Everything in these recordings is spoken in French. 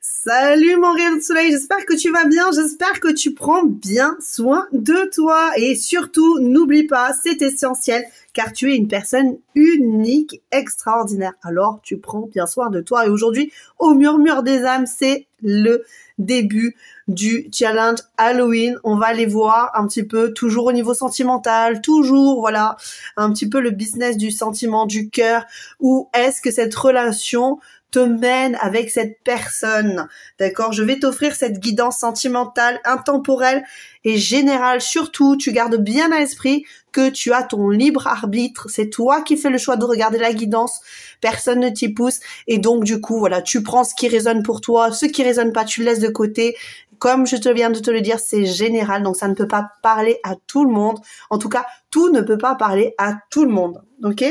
Salut mon rayon de soleil, j'espère que tu vas bien, j'espère que tu prends bien soin de toi et surtout n'oublie pas, c'est essentiel car tu es une personne unique, extraordinaire. Alors tu prends bien soin de toi et aujourd'hui au murmure des âmes, c'est le début du challenge Halloween. On va aller voir un petit peu, toujours au niveau sentimental, toujours voilà, un petit peu le business du sentiment, du cœur. Où est-ce que cette relation te mène avec cette personne, d'accord? Je vais t'offrir cette guidance sentimentale, intemporelle et générale. Surtout, tu gardes bien à l'esprit que tu as ton libre arbitre. C'est toi qui fais le choix de regarder la guidance. Personne ne t'y pousse. Et donc, du coup, voilà, tu prends ce qui résonne pour toi. Ce qui résonne pas, tu le laisses de côté. Comme je te viens de te le dire, c'est général. Donc, ça ne peut pas parler à tout le monde. En tout cas, tout ne peut pas parler à tout le monde. OK?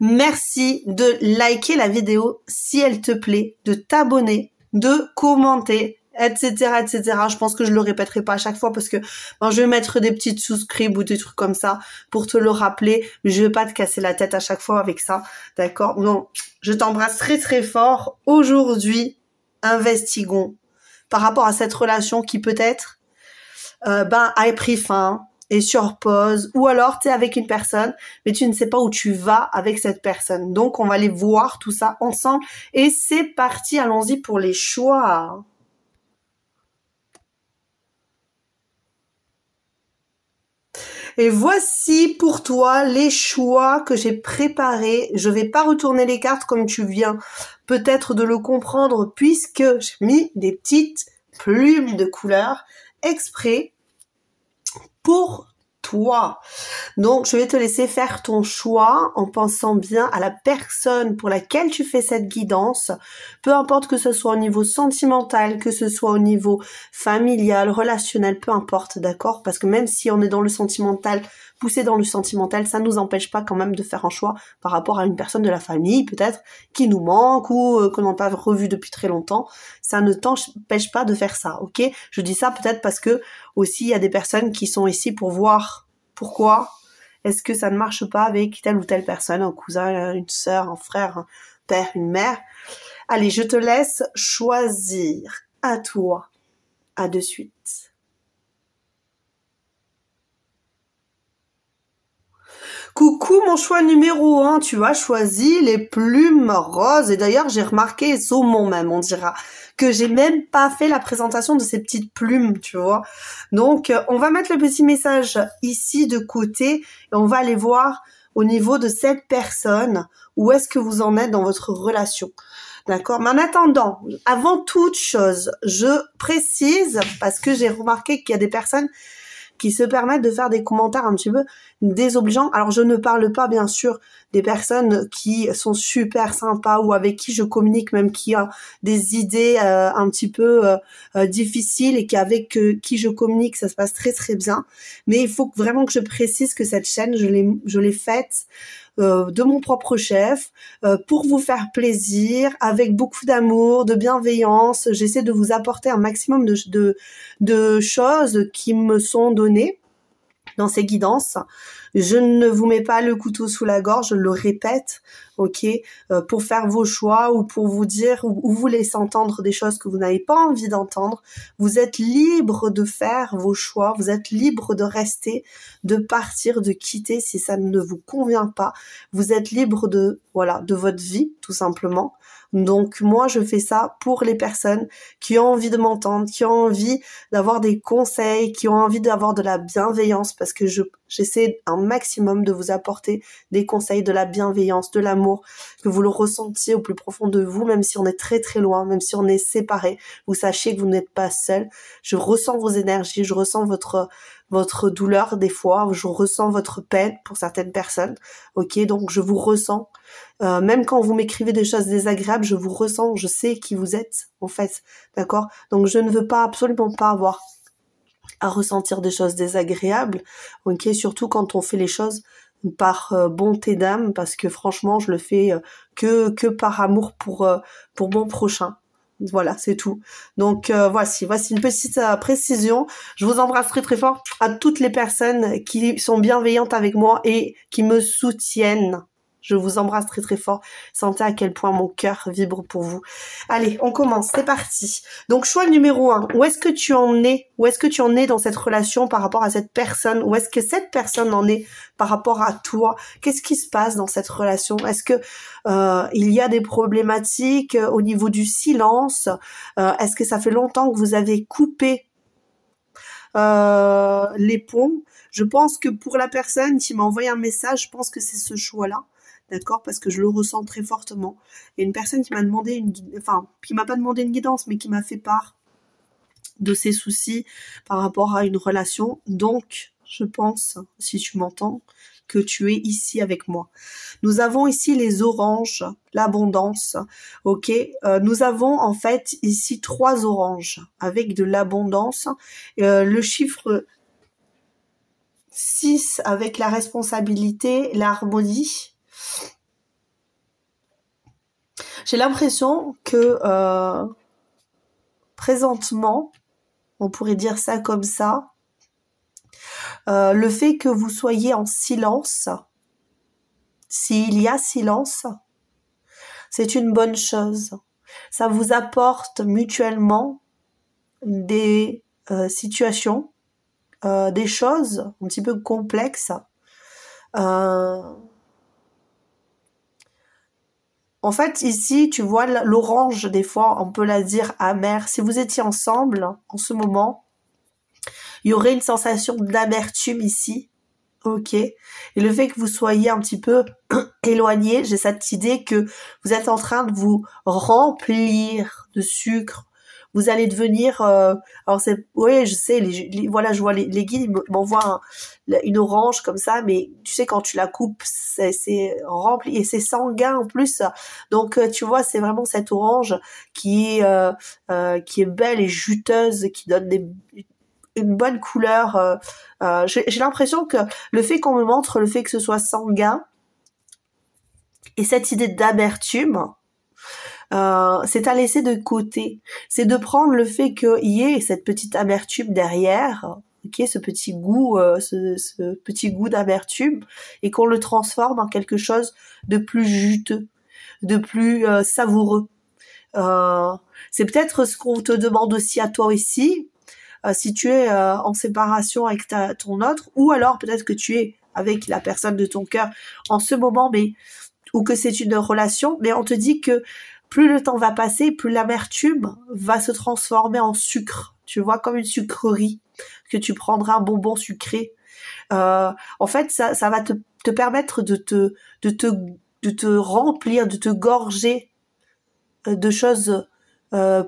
Merci de liker la vidéo si elle te plaît, de t'abonner, de commenter, etc., etc. Je pense que je le répéterai pas à chaque fois parce que je vais mettre des petites souscripts ou des trucs comme ça pour te le rappeler. Mais je vais pas te casser la tête à chaque fois avec ça, d'accord? Non, je t'embrasse très très fort. Aujourd'hui, investiguons par rapport à cette relation qui peut-être a pris fin, et sur pause, ou alors tu es avec une personne, mais tu ne sais pas où tu vas avec cette personne. Donc, on va aller voir tout ça ensemble. Et c'est parti, allons-y pour les choix. Et voici pour toi les choix que j'ai préparés. Je vais pas retourner les cartes comme tu viens peut-être de le comprendre, puisque j'ai mis des petites plumes de couleur exprès pour toi. Donc, je vais te laisser faire ton choix en pensant bien à la personne pour laquelle tu fais cette guidance. Peu importe que ce soit au niveau sentimental, que ce soit au niveau familial, relationnel, peu importe, d'accord? Parce que même si on est dans le sentimental, poussé dans le sentimental, ça ne nous empêche pas quand même de faire un choix par rapport à une personne de la famille, peut-être, qui nous manque ou qu'on n'a pas revu depuis très longtemps. Ça ne t'empêche pas de faire ça, ok? Je dis ça peut-être parce que aussi il y a des personnes qui sont ici pour voir pourquoi est-ce que ça ne marche pas avec telle ou telle personne, un cousin, une sœur, un frère, un père, une mère. Allez, je te laisse choisir. À toi. À de suite. Coucou mon choix numéro 1, tu as choisi les plumes roses. Et d'ailleurs, j'ai remarqué, saumon même, on dira, que j'ai même pas fait la présentation de ces petites plumes, tu vois. Donc, on va mettre le petit message ici de côté et on va aller voir au niveau de cette personne, où est-ce que vous en êtes dans votre relation. D'accord? Mais en attendant, avant toute chose, je précise, parce que j'ai remarqué qu'il y a des personnes qui se permettent de faire des commentaires un petit peu désobligeants. Alors, je ne parle pas, bien sûr, des personnes qui sont super sympas ou avec qui je communique, même qui ont des idées un petit peu difficiles et avec qui je communique, ça se passe très, très bien. Mais il faut vraiment que je précise que cette chaîne, je l'ai faite de mon propre chef, pour vous faire plaisir, avec beaucoup d'amour, de bienveillance. J'essaie de vous apporter un maximum de choses qui me sont données dans ces guidances. Je ne vous mets pas le couteau sous la gorge, je le répète, ok, pour faire vos choix ou pour vous dire ou vous laisser entendre des choses que vous n'avez pas envie d'entendre. Vous êtes libre de faire vos choix, vous êtes libre de rester, de partir, de quitter si ça ne vous convient pas. Vous êtes libre de votre vie, tout simplement. Donc moi, je fais ça pour les personnes qui ont envie de m'entendre, qui ont envie d'avoir des conseils, qui ont envie d'avoir de la bienveillance, parce que j'essaie un maximum de vous apporter des conseils, de la bienveillance, de l'amour, que vous le ressentiez au plus profond de vous, même si on est très très loin, même si on est séparés, vous sachiez que vous n'êtes pas seul. Je ressens vos énergies, je ressens votre douleur des fois, je ressens votre peine pour certaines personnes, ok, donc je vous ressens. Même quand vous m'écrivez des choses désagréables, je vous ressens, je sais qui vous êtes, en fait, d'accord? Donc je ne veux pas, absolument pas avoir à ressentir des choses désagréables, ok? Surtout quand on fait les choses par bonté d'âme, parce que franchement, je le fais que par amour pour mon prochain. Voilà, c'est tout. Donc voici une petite précision. Je vous embrasse très très fort à toutes les personnes qui sont bienveillantes avec moi et qui me soutiennent. Je vous embrasse très très fort. Sentez à quel point mon cœur vibre pour vous. Allez, on commence, c'est parti. Donc choix numéro 1, où est-ce que tu en es? Où est-ce que tu en es dans cette relation par rapport à cette personne? Où est-ce que cette personne en est par rapport à toi? Qu'est-ce qui se passe dans cette relation? Est-ce que il y a des problématiques au niveau du silence? Est-ce que ça fait longtemps que vous avez coupé les ponts? Je pense que pour la personne qui m'a envoyé un message, je pense que c'est ce choix-là, d'accord, parce que je le ressens très fortement. Il y a une personne qui m'a demandé qui m'a pas demandé une guidance, mais qui m'a fait part de ses soucis par rapport à une relation. Donc, je pense, si tu m'entends, que tu es ici avec moi. Nous avons ici les oranges, l'abondance, ok. Nous avons en fait ici 3 oranges avec de l'abondance. Le chiffre 6 avec la responsabilité, l'harmonie. J'ai l'impression que présentement, on pourrait dire ça comme ça, le fait que vous soyez en silence, s'il y a silence, c'est une bonne chose. Ça vous apporte mutuellement des situations, des choses un petit peu complexes. En fait, ici, tu vois, l'orange, des fois, on peut la dire amère. Si vous étiez ensemble, en ce moment, il y aurait une sensation d'amertume ici. Ok. Et le fait que vous soyez un petit peu éloigné, j'ai cette idée que vous êtes en train de vous remplir de sucre. Vous allez devenir, alors c'est, oui, je sais, voilà, je vois les guides m'envoient une orange comme ça, mais tu sais quand tu la coupes, c'est rempli et c'est sanguin en plus. Donc tu vois, c'est vraiment cette orange qui est belle et juteuse, qui donne une bonne couleur. J'ai l'impression que le fait qu'on me montre le fait que ce soit sanguin et cette idée d'amertume, c'est à laisser de côté. C'est de prendre le fait qu'il y ait cette petite amertume derrière, ok, ce petit goût, ce petit goût d'amertume, et qu'on le transforme en quelque chose de plus juteux, de plus savoureux. C'est peut-être ce qu'on te demande aussi à toi ici, si tu es en séparation avec ton autre, ou alors peut-être que tu es avec la personne de ton cœur en ce moment, mais ou que c'est une relation, mais on te dit que plus le temps va passer, plus l'amertume va se transformer en sucre, tu vois, comme une sucrerie, que tu prendras un bonbon sucré. En fait, ça va te permettre de te remplir, de te gorger de choses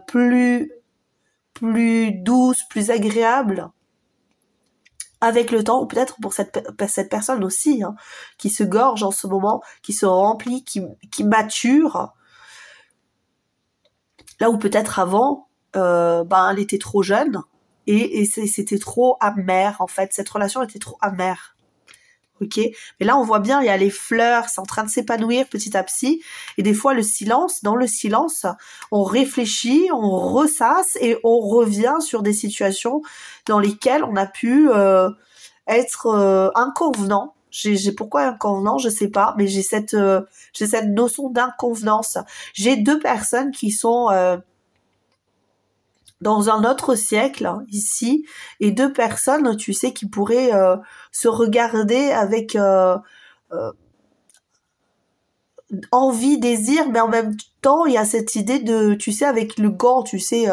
plus douces, plus agréables avec le temps, ou peut-être pour cette personne aussi, hein, qui se gorge en ce moment, qui se remplit, qui mature. Là où peut-être avant, elle était trop jeune et c'était trop amer en fait. Cette relation était trop amère. Ok, mais là on voit bien, il y a les fleurs, c'est en train de s'épanouir petit à petit. Et des fois dans le silence, on réfléchit, on ressasse et on revient sur des situations dans lesquelles on a pu être inconvenant. Pourquoi inconvenant, je sais pas, mais j'ai cette notion d'inconvenance. J'ai 2 personnes qui sont dans un autre siècle, hein, ici, et 2 personnes, tu sais, qui pourraient se regarder avec envie, désir, mais en même temps, il y a cette idée de, tu sais, avec le gant, tu sais,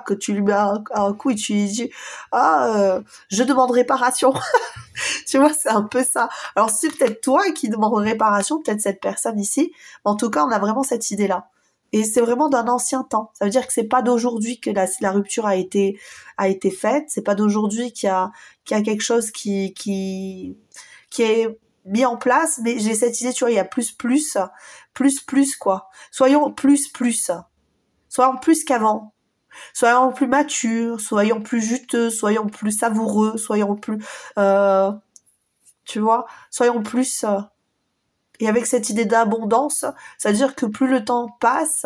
que tu lui mets un coup et tu lui dis, je demande réparation. Tu vois, c'est un peu ça. Alors, c'est peut-être toi qui demande réparation, peut-être cette personne ici, mais en tout cas, on a vraiment cette idée-là. Et c'est vraiment d'un ancien temps. Ça veut dire que c'est pas d'aujourd'hui que la rupture a été faite. C'est pas d'aujourd'hui qu'il y a quelque chose qui est mis en place. Mais j'ai cette idée, tu vois, il y a plus, quoi. Soyons plus. Soyons plus qu'avant. Soyons plus matures, soyons plus juteux, soyons plus savoureux, soyons plus, tu vois, soyons plus. Et avec cette idée d'abondance, c'est-à-dire que plus le temps passe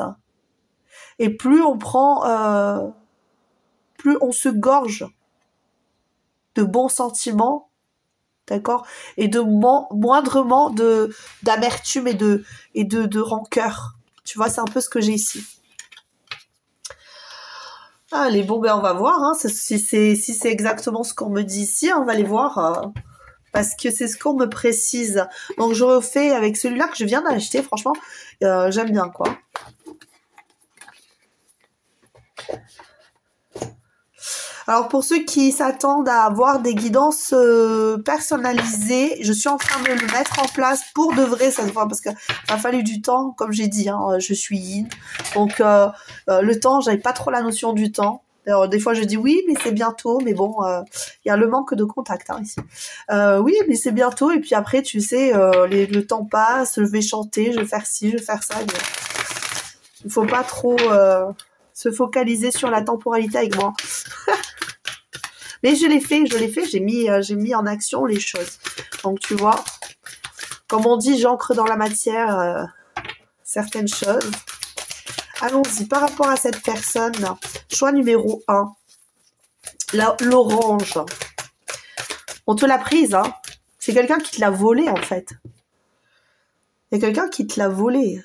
et plus on prend, plus on se gorge de bons sentiments d'accord? Et de moindrement d'amertume et de rancœur. Tu vois, c'est un peu ce que j'ai ici. Allez, bon, ben on va voir, hein, si c'est exactement ce qu'on me dit ici, on va aller voir, parce que c'est ce qu'on me précise. Donc, je refais avec celui-là que je viens d'acheter, franchement, j'aime bien, quoi. Alors, pour ceux qui s'attendent à avoir des guidances personnalisées, je suis en train de le mettre en place pour de vrai cette fois, parce que ça a fallu du temps, comme j'ai dit, hein, je suis yin. Donc, le temps, j'avais pas trop la notion du temps. Alors, des fois, je dis oui, mais c'est bientôt. Mais bon, il y a le manque de contact hein, ici. Oui, mais c'est bientôt. Et puis après, tu sais, le temps passe, je vais chanter, je vais faire ci, je vais faire ça. Il faut pas trop se focaliser sur la temporalité avec moi. Mais je l'ai fait, j'ai mis en action les choses. Donc tu vois, comme on dit, j'ancre dans la matière certaines choses. Allons-y, par rapport à cette personne, choix numéro 1, l'orange. On te l'a prise, hein. C'est quelqu'un qui te l'a volée, en fait. Il y a quelqu'un qui te l'a volée.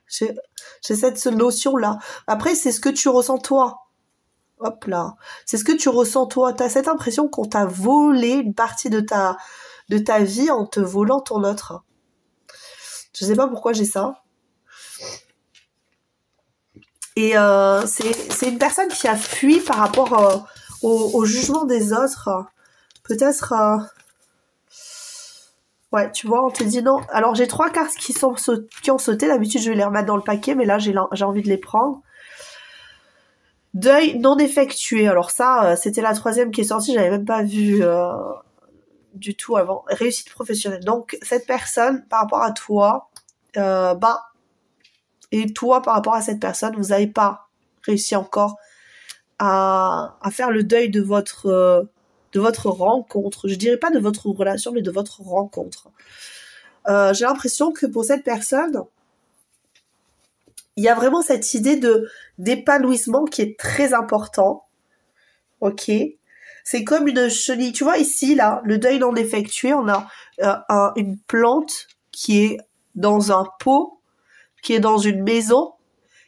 J'ai cette notion-là. Après, c'est ce que tu ressens toi. Hop là. C'est ce que tu ressens toi. Tu as cette impression qu'on t'a volé une partie de ta vie en te volant ton autre. Je sais pas pourquoi j'ai ça. Et c'est une personne qui a fui par rapport au jugement des autres. Peut-être... ouais, tu vois, on te dit non. Alors, j'ai 3 cartes qui ont sauté. D'habitude, je vais les remettre dans le paquet, mais là, j'ai envie de les prendre. Deuil non effectué. Alors ça, c'était la 3e qui est sortie. J'avais même pas vu du tout avant. Réussite professionnelle. Donc, cette personne, par rapport à toi, et toi, par rapport à cette personne, vous n'avez pas réussi encore à faire le deuil de votre rencontre. Je dirais pas de votre relation, mais de votre rencontre. J'ai l'impression que pour cette personne, il y a vraiment cette idée d'épanouissement qui est très important. Ok. C'est comme une chenille. Tu vois ici, là, le deuil non effectué, on a une plante qui est dans un pot, qui est dans une maison,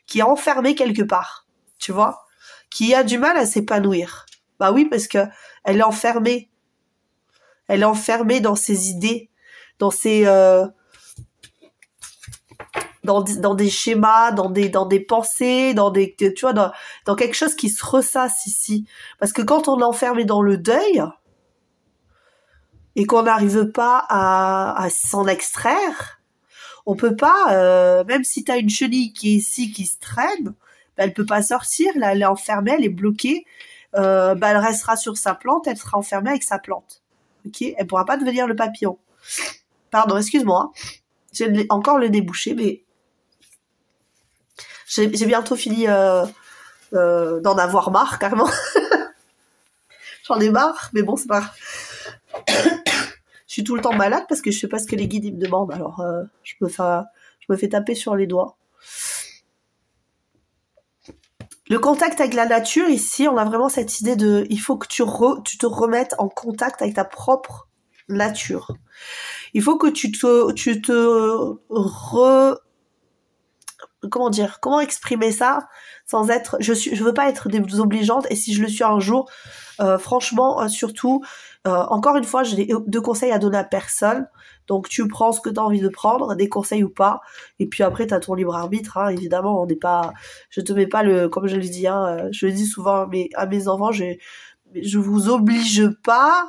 qui est enfermée quelque part. Tu vois, qui a du mal à s'épanouir. Bah oui, parce que elle est enfermée. Elle est enfermée dans ses idées, dans ses dans des schémas, dans des pensées, tu vois, dans quelque chose qui se ressasse ici. Parce que quand on est enfermé dans le deuil et qu'on n'arrive pas à s'en extraire, on peut pas, même si t'as une chenille qui est ici, qui se traîne, bah, elle peut pas sortir, là, elle est enfermée, elle est bloquée, bah, elle restera sur sa plante, elle sera enfermée avec sa plante. Ok, elle pourra pas devenir le papillon. Pardon, excuse-moi. J'ai encore le nez bouché, mais j'ai bientôt fini d'en avoir marre, carrément. J'en ai marre, mais bon, c'est pas grave. Je suis tout le temps malade parce que je sais pas ce que les guides ils me demandent, alors je me fais taper sur les doigts. Le contact avec la nature, ici, on a vraiment cette idée de... Il faut que tu te remettes en contact avec ta propre nature. Il faut que comment dire, comment exprimer ça sans être, je veux pas être désobligeante, et si je le suis un jour, franchement, surtout, encore une fois, j'ai 2 conseils à donner à personne, donc tu prends ce que tu as envie de prendre, des conseils ou pas, et puis après tu as ton libre arbitre, hein, évidemment, on n'est pas, je te mets pas comme je le dis, hein, je le dis souvent à mes enfants, je vous oblige pas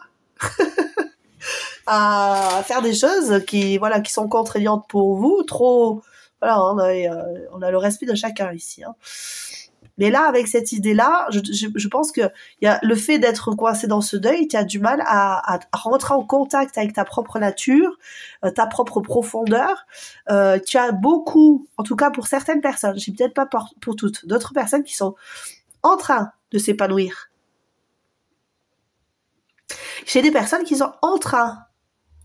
à faire des choses qui sont contraignantes pour vous, trop, voilà, on a le respect de chacun ici, hein. Mais là, avec cette idée-là, je pense que il y a le fait d'être coincé dans ce deuil, tu as du mal à rentrer en contact avec ta propre nature, ta propre profondeur. Tu as beaucoup, en tout cas pour certaines personnes, je sais peut-être pas pour toutes, d'autres personnes qui sont en train de s'épanouir. J'ai des personnes qui sont en train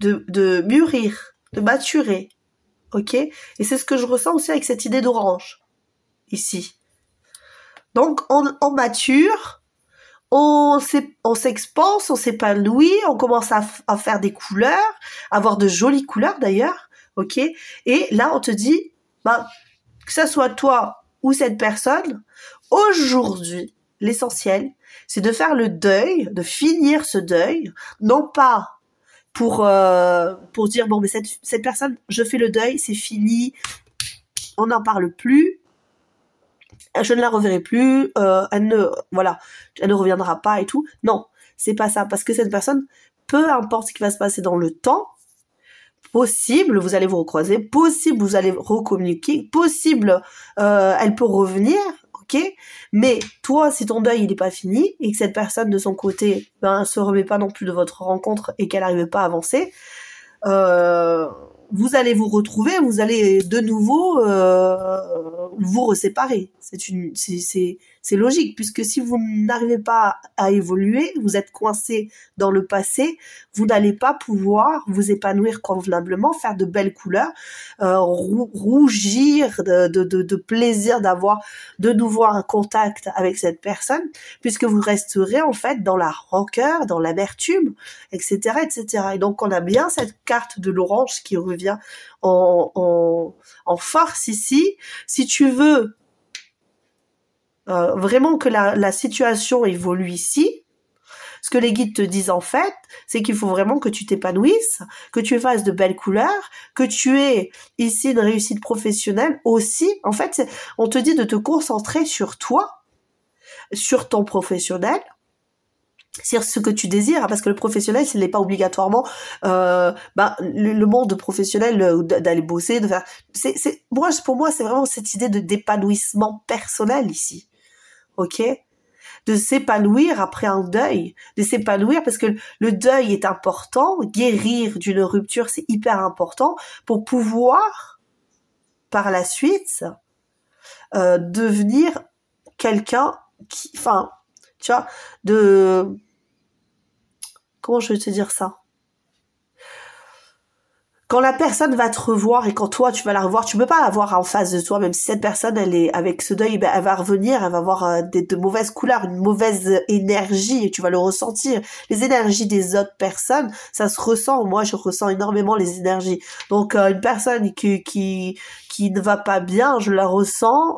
de mûrir, de maturer, ok? Et c'est ce que je ressens aussi avec cette idée d'orange, ici. Donc, on mature, on s'expanse, on s'épanouit, on commence à faire des couleurs, à avoir de jolies couleurs d'ailleurs, ok? Et là, on te dit, ben, que ça soit toi ou cette personne, aujourd'hui, l'essentiel, c'est de faire le deuil, de finir ce deuil, non pas pour dire, bon, mais cette personne, je fais le deuil, c'est fini, on n'en parle plus, je ne la reverrai plus, elle ne reviendra pas et tout. Non, c'est pas ça, parce que cette personne, peu importe ce qui va se passer dans le temps, possible, vous allez vous recroiser, possible, vous allez recommuniquer, possible, elle peut revenir, ok? Mais toi, si ton deuil il n'est pas fini et que cette personne de son côté, se remet pas non plus de votre rencontre et qu'elle n'arrive pas à avancer, vous allez vous retrouver, vous allez de nouveau vous reséparer. C'est logique, puisque si vous n'arrivez pas à évoluer, vous êtes coincé dans le passé, vous n'allez pas pouvoir vous épanouir convenablement, faire de belles couleurs, rougir de plaisir d'avoir de nouveau un contact avec cette personne, puisque vous resterez en fait dans la rancœur, dans l'amertume, etc., etc. Et donc on a bien cette carte de l'orange qui revient en force ici. Si tu veux vraiment que la situation évolue ici, ce que les guides te disent en fait, c'est qu'il faut vraiment que tu t'épanouisses, que tu fasses de belles couleurs, que tu aies ici une réussite professionnelle aussi. En fait, on te dit de te concentrer sur toi, sur ton professionnel, sur ce que tu désires, parce que le professionnel, ce n'est pas obligatoirement le monde professionnel d'aller bosser, de faire. Pour moi, c'est vraiment cette idée d'épanouissement personnel ici. Ok, de s'épanouir après un deuil, de s'épanouir parce que le deuil est important, guérir d'une rupture c'est hyper important pour pouvoir par la suite devenir quelqu'un qui, enfin, tu vois, comment je vais te dire ça? Quand la personne va te revoir et quand toi tu vas la revoir, tu peux pas la voir en face de toi, même si cette personne elle est avec ce deuil, elle va revenir, elle va avoir de mauvaises couleurs, une mauvaise énergie et tu vas le ressentir. Les énergies des autres personnes, ça se ressent. Moi, je ressens énormément les énergies. Donc une personne qui ne va pas bien, je la ressens.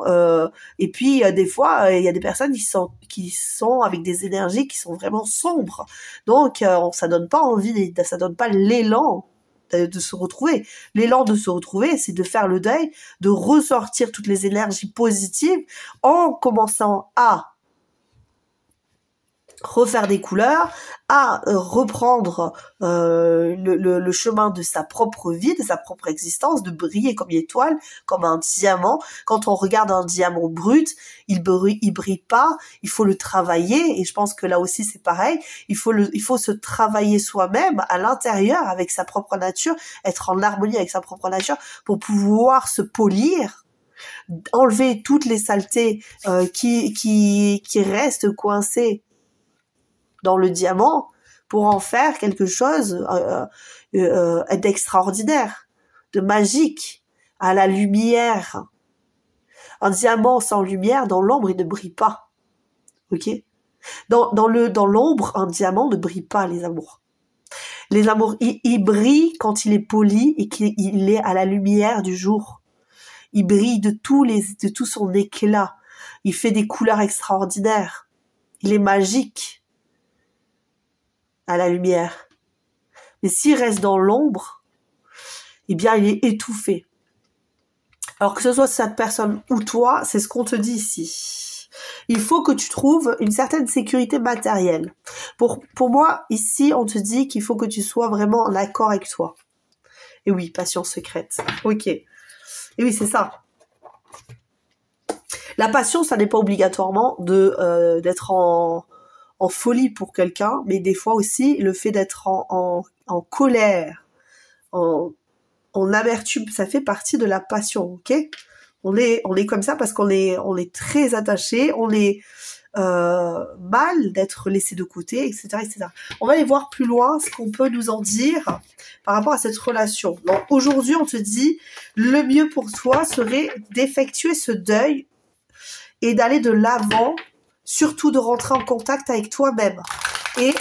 Et puis des fois, il y a des personnes qui sont avec des énergies qui sont vraiment sombres. Donc ça donne pas envie, ça donne pas l'élan de se retrouver. L'élan de se retrouver, c'est de faire le deuil, de ressortir toutes les énergies positives en commençant à refaire des couleurs, à reprendre le chemin de sa propre vie, de sa propre existence, de briller comme une étoile, comme un diamant. Quand on regarde un diamant brut, il brille pas, il faut le travailler, et je pense que là aussi c'est pareil, il faut se travailler soi-même à l'intérieur avec sa propre nature, être en harmonie avec sa propre nature pour pouvoir se polir, enlever toutes les saletés qui restent coincées dans le diamant pour en faire quelque chose d'extraordinaire, de magique, à la lumière. Un diamant sans lumière, dans l'ombre, il ne brille pas. Ok ? Dans l'ombre, un diamant ne brille pas, les amours. Les amours, il brille quand il est poli et qu'il est à la lumière du jour. Il brille de tout son éclat. Il fait des couleurs extraordinaires. Il est magique à la lumière. Mais s'il reste dans l'ombre, eh bien, il est étouffé. Alors que ce soit cette personne ou toi, c'est ce qu'on te dit ici. Il faut que tu trouves une certaine sécurité matérielle. Pour moi, ici, on te dit qu'il faut que tu sois vraiment en accord avec toi. Et oui, passion secrète. Ok. Et oui, c'est ça. La passion, ça n'est pas obligatoirement d'être en folie pour quelqu'un, mais des fois aussi le fait d'être en colère, en amertume, ça fait partie de la passion, ok ? On est comme ça parce qu'on est très attaché, on est mal d'être laissé de côté, etc., etc. On va aller voir plus loin ce qu'on peut nous en dire par rapport à cette relation. Donc aujourd'hui, on te dit le mieux pour toi serait d'effectuer ce deuil et d'aller de l'avant surtout de rentrer en contact avec toi-même et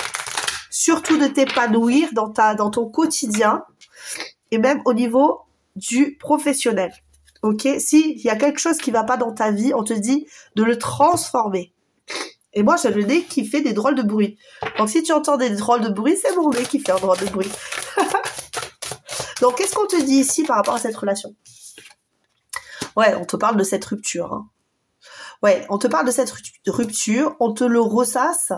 surtout de t'épanouir dans ton quotidien et même au niveau du professionnel. Ok, s'il y a quelque chose qui va pas dans ta vie, on te dit de le transformer. Et moi, j'ai le nez qui fait des drôles de bruit. Donc, si tu entends des drôles de bruit, c'est mon nez qui fait un drôle de bruit. Donc, qu'est-ce qu'on te dit ici par rapport à cette relation? Ouais, on te parle de cette rupture. Hein. Ouais, on te parle de cette rupture, on te le ressasse.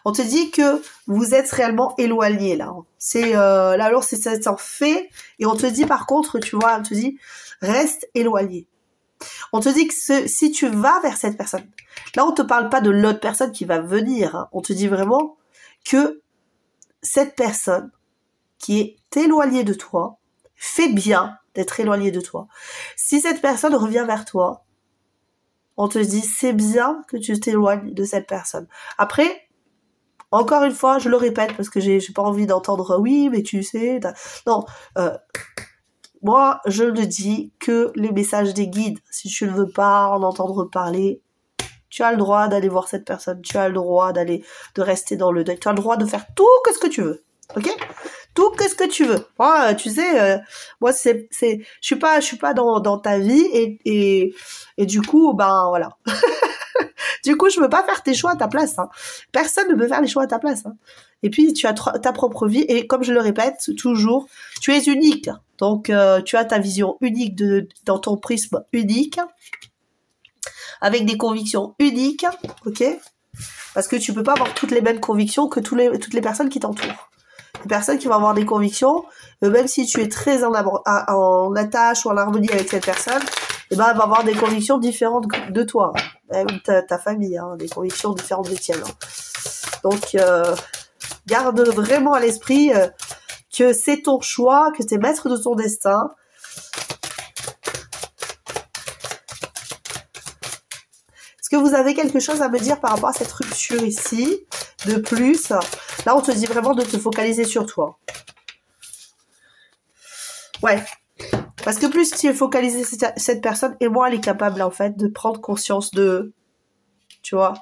On te dit que vous êtes réellement éloignés, là. C'est, là, alors, c'est un fait. Et on te dit, par contre, tu vois, on te dit, reste éloigné. On te dit que si tu vas vers cette personne, là on te parle pas de l'autre personne qui va venir, hein. On te dit vraiment que cette personne qui est éloignée de toi fait bien d'être éloignée de toi. Si cette personne revient vers toi, on te dit c'est bien que tu t'éloignes de cette personne. Après, encore une fois, je le répète parce que j'ai pas envie d'entendre oui mais tu sais, non. Moi, je ne dis que les messages des guides. Si tu ne veux pas en entendre parler, tu as le droit d'aller voir cette personne. Tu as le droit de rester dans le deuil. Tu as le droit de faire tout ce que tu veux. Ok? Tout ce que tu veux. Moi, tu sais, moi, je suis pas dans ta vie et du coup, ben, voilà. Du coup, je veux pas faire tes choix à ta place. Hein. Personne ne peut faire les choix à ta place. Hein. Et puis, tu as ta propre vie. Et comme je le répète toujours, tu es unique. Donc, tu as ta vision unique dans ton prisme unique. Avec des convictions uniques. Ok? Parce que tu peux pas avoir toutes les mêmes convictions que toutes les personnes qui t'entourent. Les personnes qui vont avoir des convictions, même si tu es très en attache ou en harmonie avec cette personne, eh ben, elle va avoir des convictions différentes de toi. Même ta famille, hein, des convictions différentes des tiennes. Hein. Donc, garde vraiment à l'esprit que c'est ton choix, que tu es maître de ton destin. Est-ce que vous avez quelque chose à me dire par rapport à cette rupture ici, de plus? Là, on te dit vraiment de te focaliser sur toi. Ouais. Parce que plus tu es focalisé sur cette personne, et moins elle est capable, en fait, de prendre conscience tu vois,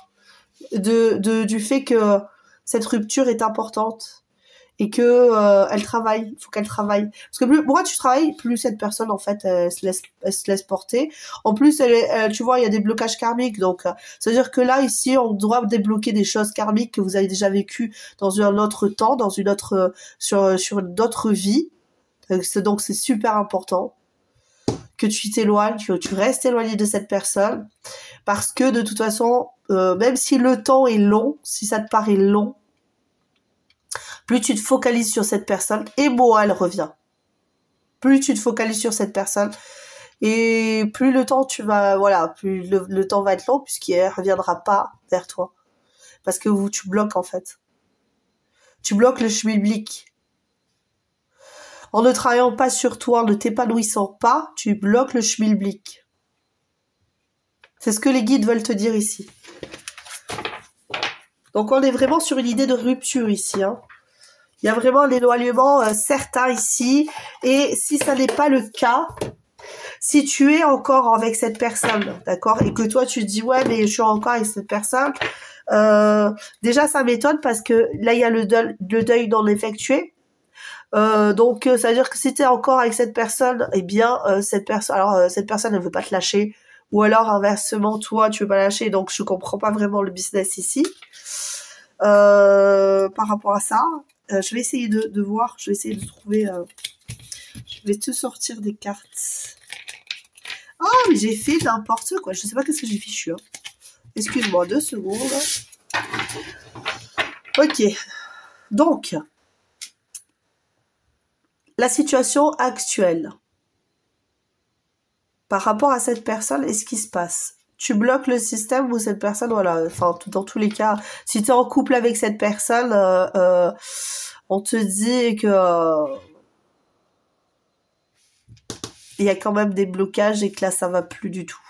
du fait que cette rupture est importante. Et que elle travaille, il faut qu'elle travaille. Parce que plus moi tu travailles, plus cette personne en fait elle se laisse porter. En plus tu vois, il y a des blocages karmiques, donc c'est-à-dire que là ici on doit débloquer des choses karmiques que vous avez déjà vécues dans un autre temps, dans une autre sur d'autres vies. Donc c'est super important que tu t'éloignes, que tu restes éloigné de cette personne, parce que de toute façon, même si le temps est long, si ça te paraît long, plus tu te focalises sur cette personne, et moi, elle revient. Plus tu te focalises sur cette personne, et plus le temps plus le temps va être long, puisqu'elle reviendra pas vers toi. Parce que tu bloques, en fait. Tu bloques le schmilblick. En ne travaillant pas sur toi, en ne t'épanouissant pas, tu bloques le schmilblick. C'est ce que les guides veulent te dire ici. Donc, on est vraiment sur une idée de rupture ici, hein. Il y a vraiment l'éloignement certain ici. Et si ça n'est pas le cas, si tu es encore avec cette personne, d'accord, et que toi tu te dis ouais mais je suis encore avec cette personne, déjà ça m'étonne parce que là il y a le deuil non effectué. Donc ça veut dire que si tu es encore avec cette personne, eh bien cette personne elle veut pas te lâcher, ou alors inversement toi tu veux pas lâcher, donc je comprends pas vraiment le business ici. Par rapport à ça. Je vais essayer de voir, je vais essayer de trouver... je vais te sortir des cartes. Ah, mais j'ai fait n'importe quoi. Je sais pas qu'est-ce que j'ai fichu. Hein. Excuse-moi, 2 secondes. Ok. Donc, la situation actuelle. Par rapport à cette personne et ce qui se passe. Tu bloques le système ou cette personne, voilà. Enfin, dans tous les cas, si tu es en couple avec cette personne... on te dit que il y a quand même des blocages et que là ça va plus du tout.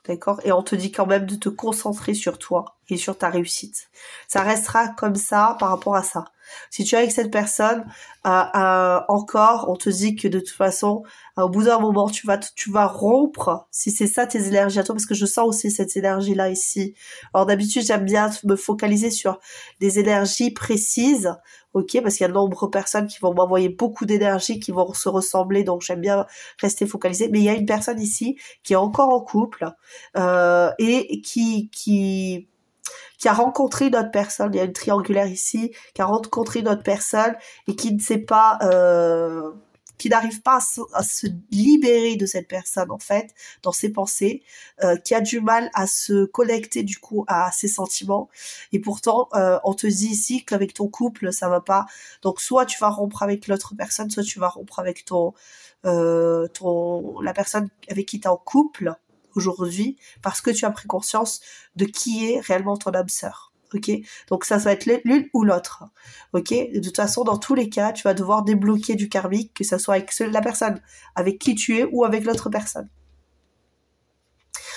D'accord? Et on te dit quand même de te concentrer sur toi. et sur ta réussite. Ça restera comme ça par rapport à ça. Si tu es avec cette personne, encore, on te dit que de toute façon, au bout d'un moment, tu vas rompre, si c'est ça tes énergies à toi, parce que je sens aussi cette énergie-là ici. Alors d'habitude, j'aime bien me focaliser sur des énergies précises, ok, parce qu'il y a de nombreuses personnes qui vont m'envoyer beaucoup d'énergie, qui vont se ressembler, donc j'aime bien rester focalisée. Mais il y a une personne ici qui est encore en couple et qui a rencontré une autre personne, il y a une triangulaire ici, qui a rencontré une autre personne et qui ne sait pas, qui n'arrive pas à se libérer de cette personne en fait, dans ses pensées, qui a du mal à se connecter du coup à ses sentiments. Et pourtant, on te dit ici qu'avec ton couple, ça va pas. Donc soit tu vas rompre avec l'autre personne, soit tu vas rompre avec la personne avec qui tu es en couple aujourd'hui, parce que tu as pris conscience de qui est réellement ton âme sœur. Ok, donc ça va être l'une ou l'autre. Ok, de toute façon, dans tous les cas, tu vas devoir débloquer du karmique, que ça soit avec la personne avec qui tu es ou avec l'autre personne.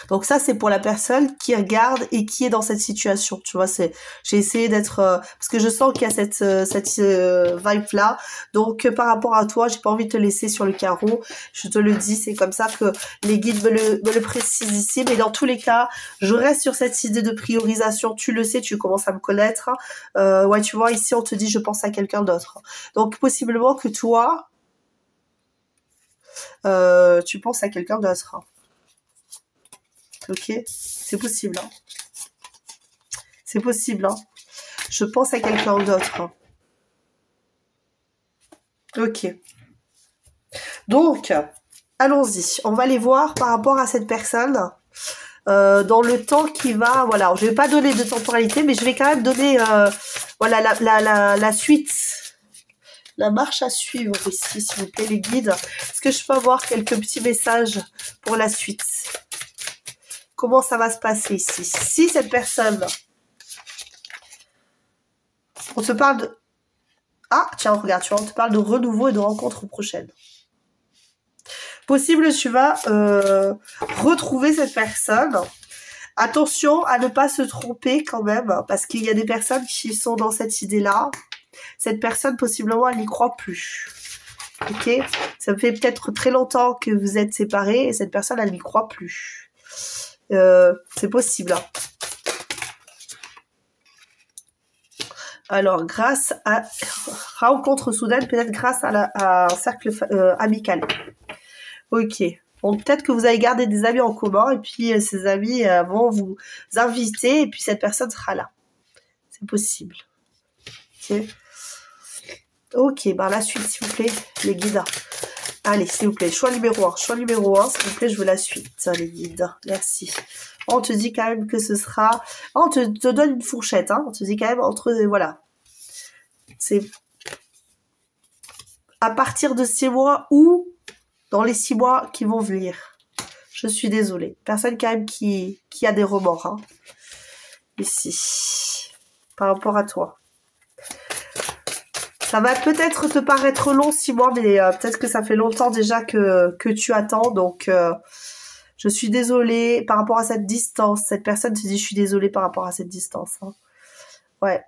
Donc ça, c'est pour la personne qui regarde et qui est dans cette situation. Tu vois, j'ai essayé d'être parce que je sens qu'il y a cette vibe là. Donc par rapport à toi, j'ai pas envie de te laisser sur le carreau. Je te le dis, c'est comme ça que les guides me le précisent ici. Mais dans tous les cas, je reste sur cette idée de priorisation. Tu le sais, tu commences à me connaître. Ouais, tu vois, ici on te dit je pense à quelqu'un d'autre. Donc possiblement que toi, tu penses à quelqu'un d'autre. Ok, c'est possible. Hein. C'est possible. Hein. Je pense à quelqu'un d'autre. Hein. Ok. Donc, allons-y. On va aller voir par rapport à cette personne dans le temps qui va. Voilà, je vais pas donner de temporalité, mais je vais quand même donner voilà la suite. La marche à suivre ici, s'il vous plaît, les guides. Est-ce que je peux avoir quelques petits messages pour la suite ? Comment ça va se passer ici? Si cette personne... On te parle de... Ah, tiens, regarde, tu vois, on te parle de renouveau et de rencontres prochaines. Possible, tu vas retrouver cette personne. Attention à ne pas se tromper quand même, parce qu'il y a des personnes qui sont dans cette idée-là. Cette personne, possiblement, elle n'y croit plus. Ok? Ça fait peut-être très longtemps que vous êtes séparés et cette personne, elle n'y croit plus. C'est possible. Hein. Alors, grâce à rencontre soudaine, peut-être grâce à un cercle amical. Ok. Bon, peut-être que vous avez gardé des amis en commun et puis ces amis vont vous inviter et puis cette personne sera là. C'est possible. Ok. Ok, bah la suite, s'il vous plaît, les guides. Allez, s'il vous plaît, choix numéro 1. Choix numéro 1, s'il vous plaît, je veux la suite, les guides. Merci. On te dit quand même que ce sera... On te donne une fourchette, hein. On te dit quand même entre... Voilà. C'est à partir de 6 mois ou dans les 6 mois qui vont venir. Je suis désolée. Personne quand même qui a des remords, hein. Ici. Par rapport à toi. Ça va peut-être te paraître long 6 mois, mais peut-être que ça fait longtemps déjà que tu attends. Donc, je suis désolée par rapport à cette distance. Cette personne te dit, je suis désolée par rapport à cette distance. Hein. Ouais.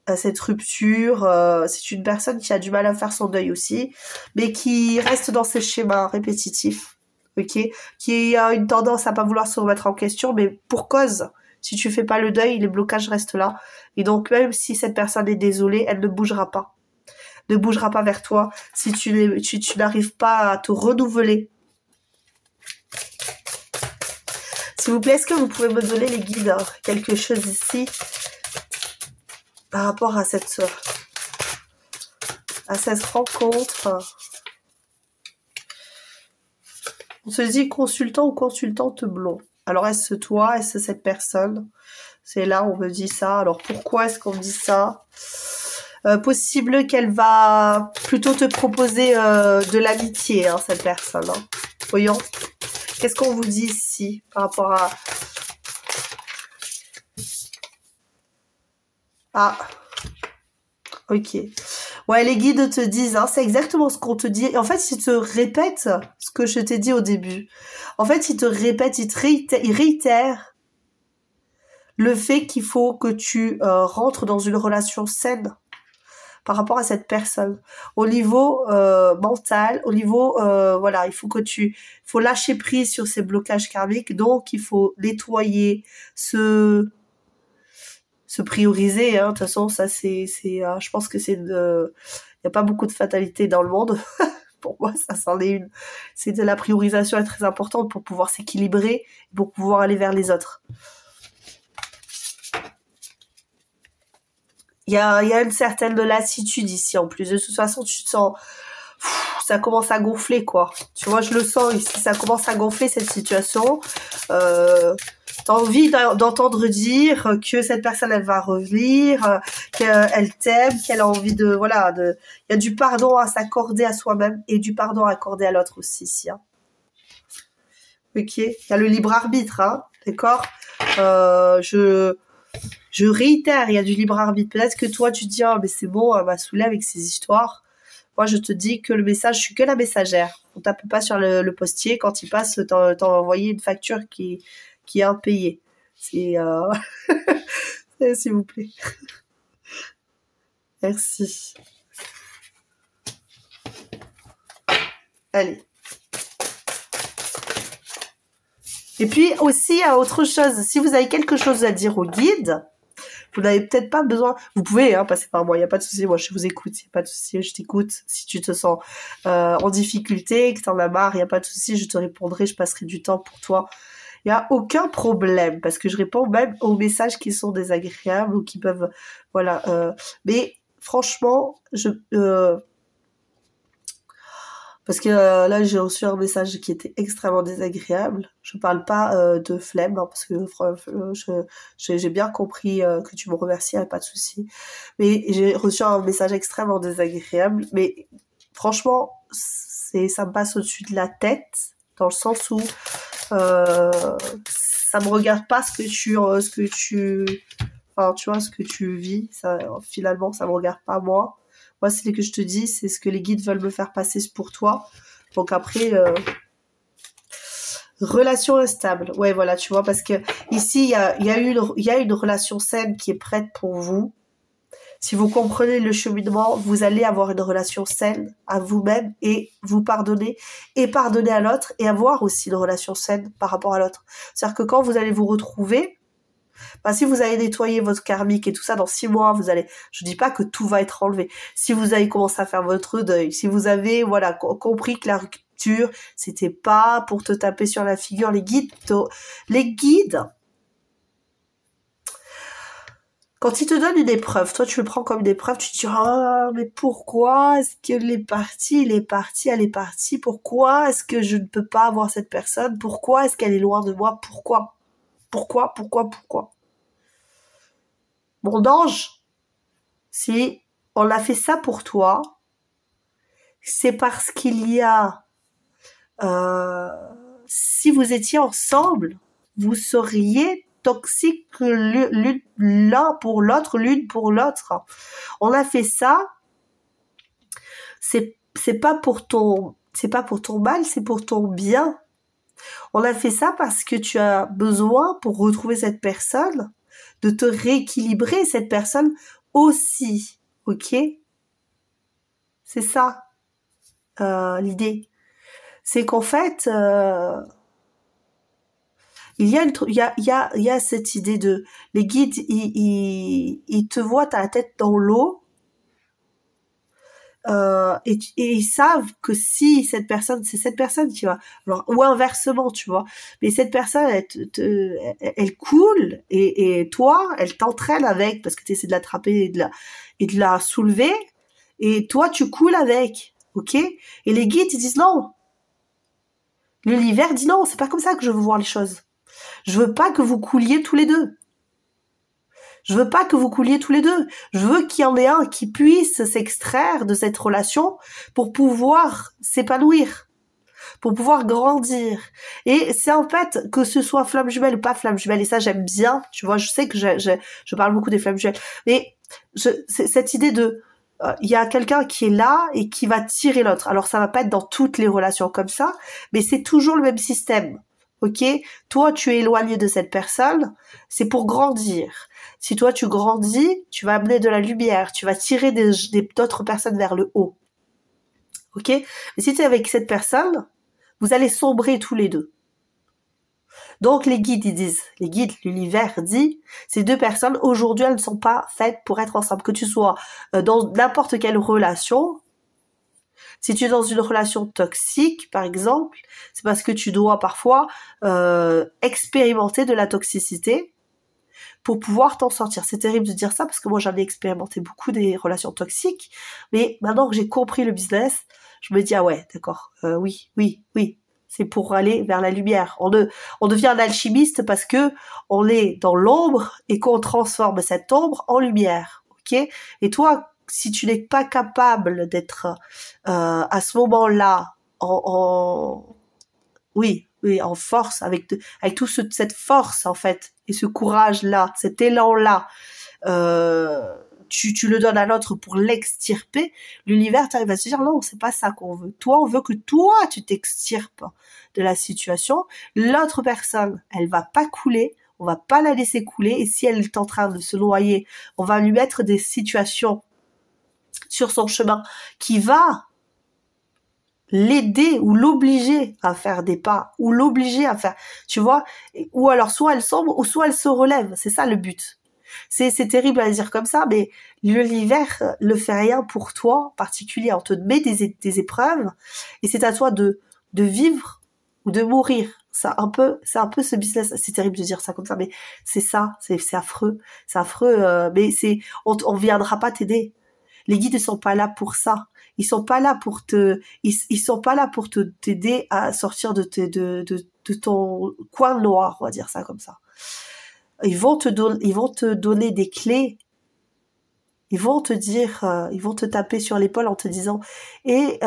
À cette rupture. C'est une personne qui a du mal à faire son deuil aussi, mais qui reste dans ses schémas répétitifs. Ok, qui a une tendance à pas vouloir se remettre en question, mais pour cause. Si tu fais pas le deuil, les blocages restent là. Et donc, même si cette personne est désolée, elle ne bougera pas. Ne bougera pas vers toi si tu n'arrives pas à te renouveler. S'il vous plaît, est-ce que vous pouvez me donner les guides, hein, quelque chose ici par rapport à cette rencontre? On se dit consultant ou consultante blond. Alors, est-ce toi? Est-ce cette personne? C'est là où on me dit ça. Alors, pourquoi est-ce qu'on me dit ça? Possible qu'elle va plutôt te proposer de l'amitié, hein, cette personne. Hein. Voyons. Qu'est-ce qu'on vous dit ici par rapport à... Ah. Ok. Ouais, les guides te disent, hein, c'est exactement ce qu'on te dit. Et en fait, ils te répètent ce que je t'ai dit au début. En fait, ils te répètent, ils réitèrent le fait qu'il faut que tu rentres dans une relation saine par rapport à cette personne. Au niveau mental, au niveau voilà, faut lâcher prise sur ces blocages karmiques, donc il faut nettoyer, se prioriser, hein. De toute façon, ça je pense que il y a pas beaucoup de fatalité dans le monde. Pour moi, ça c'en est une. C'est de la priorisation est très importante pour pouvoir s'équilibrer, pour pouvoir aller vers les autres. Il y a une certaine lassitude ici en plus. De toute façon, tu te sens, ça commence à gonfler quoi. Tu vois, je le sens ici, ça commence à gonfler cette situation. T'as envie d'entendre dire que cette personne elle va revenir, qu'elle t'aime, qu'elle a envie de voilà, il y a du pardon à s'accorder à soi-même et du pardon à accorder à l'autre aussi ici. Hein. Ok, il y a le libre arbitre, hein, d'accord. Je réitère, il y a du libre arbitre. Peut-être que toi tu te dis mais c'est bon, elle m'a saoulé avec ces histoires. Moi je te dis que je suis que la messagère. On tape pas sur le postier quand il passe, t'as envoyé une facture qui est impayée. C'est s'il vous plaît. Merci. Allez. Et puis aussi, il y a autre chose. Si vous avez quelque chose à dire au guide, vous n'avez peut-être pas besoin. Vous pouvez passer par moi, il n'y a pas de souci. Moi, je vous écoute. Il n'y a pas de souci, je t'écoute. Si tu te sens en difficulté, que tu en as marre, il n'y a pas de souci. Je te répondrai, je passerai du temps pour toi. Il n'y a aucun problème parce que je réponds même aux messages qui sont désagréables ou qui peuvent... Voilà. Mais franchement, parce que là, j'ai reçu un message qui était extrêmement désagréable. Je parle pas de flemme, parce que j'ai bien compris que tu me remercies, y a pas de souci. Mais j'ai reçu un message extrêmement désagréable. Mais franchement, ça me passe au-dessus de la tête, dans le sens où ça me regarde pas ce que tu vis. Ça, finalement, ça me regarde pas moi. Moi, c'est ce que je te dis, c'est ce que les guides veulent me faire passer pour toi. Donc après, relation instable. Ouais, voilà, tu vois, parce que ici, il y a une relation saine qui est prête pour vous. Si vous comprenez le cheminement, vous allez avoir une relation saine à vous-même et vous pardonner et pardonner à l'autre et avoir aussi une relation saine par rapport à l'autre. C'est-à-dire que quand vous allez vous retrouver, si vous avez nettoyé votre karmique et tout ça, dans 6 mois, je dis pas que tout va être enlevé. Si vous avez commencé à faire votre deuil, si vous avez, compris que la rupture, c'était pas pour te taper sur la figure, les guides, quand ils te donnent une épreuve, toi tu le prends comme une épreuve, tu te dis mais pourquoi est-ce qu'elle est partie, elle est partie, pourquoi est-ce que je ne peux pas avoir cette personne, pourquoi est-ce qu'elle est loin de moi, pourquoi? Mon ange, si on a fait ça pour toi, c'est parce qu'il y a si vous étiez ensemble, vous seriez toxiques l'un pour l'autre, l'une pour l'autre. On a fait ça, c'est pas pour ton mal, c'est pour ton bien. On a fait ça parce que tu as besoin, pour retrouver cette personne, de te rééquilibrer, cette personne aussi, ok? C'est ça l'idée. C'est qu'en fait, il y a cette idée de les guides, ils te voient, t'as la tête dans l'eau, et ils savent que si c'est cette personne qui va, alors, ou inversement, tu vois, mais cette personne, elle coule, et toi, elle t'entraîne avec, parce que tu essaies de l'attraper et de la soulever, et toi, tu coules avec, ok? Et les guides, ils disent non. L'univers dit non, c'est pas comme ça que je veux voir les choses. Je veux pas que vous couliez tous les deux. Je veux pas que vous couliez tous les deux. Je veux qu'il y en ait un qui puisse s'extraire de cette relation pour pouvoir s'épanouir, pour pouvoir grandir. Et c'est en fait, que ce soit flamme jumelle ou pas flamme jumelle, et ça j'aime bien, tu vois, je sais que je parle beaucoup des flammes jumelles, mais c'est cette idée de il y a quelqu'un qui est là et qui va tirer l'autre. Alors ça va pas être dans toutes les relations comme ça, mais c'est toujours le même système. ok? Toi, tu es éloigné de cette personne, c'est pour grandir. Si toi, tu grandis, tu vas amener de la lumière, tu vas tirer d'autres personnes vers le haut, ok? Mais si tu es avec cette personne, vous allez sombrer tous les deux. Donc les guides, ils disent, les guides, l'univers dit, ces deux personnes, aujourd'hui, elles ne sont pas faites pour être ensemble. Que tu sois dans n'importe quelle relation, si tu es dans une relation toxique, par exemple, c'est parce que tu dois parfois expérimenter de la toxicité pour pouvoir t'en sortir. C'est terrible de dire ça parce que moi j'en ai expérimenté beaucoup des relations toxiques, mais maintenant que j'ai compris le business, je me dis ah ouais, d'accord, oui, c'est pour aller vers la lumière. On devient un alchimiste parce que on est dans l'ombre et qu'on transforme cette ombre en lumière, ok? Et toi, si tu n'es pas capable d'être à ce moment-là oui, en force, avec cette force en fait et ce courage-là, cet élan-là, tu le donnes à l'autre pour l'extirper, l'univers t'arrive à se dire non, c'est pas ça qu'on veut. Toi, on veut que toi, tu t'extirpes de la situation. L'autre personne, elle va pas couler, on va pas la laisser couler, et si elle est en train de se noyer, on va lui mettre des situations sur son chemin qui va l'aider ou l'obliger à faire des pas, ou l'obliger à faire, tu vois, ou alors soit elle sombre, ou soit elle se relève, c'est ça le but. C'est terrible à dire comme ça, mais l'univers ne fait rien pour toi en particulier, on te met des épreuves, et c'est à toi de vivre ou de mourir. C'est un peu ce business, c'est terrible de dire ça comme ça, mais c'est ça, c'est affreux, mais on viendra pas t'aider. Les guides ne sont pas là pour ça. Ils sont pas là pour ils sont pas là pour t'aider à sortir de ton coin noir, on va dire ça comme ça. Ils vont te donner des clés. Ils vont te dire, ils vont te taper sur l'épaule en te disant, et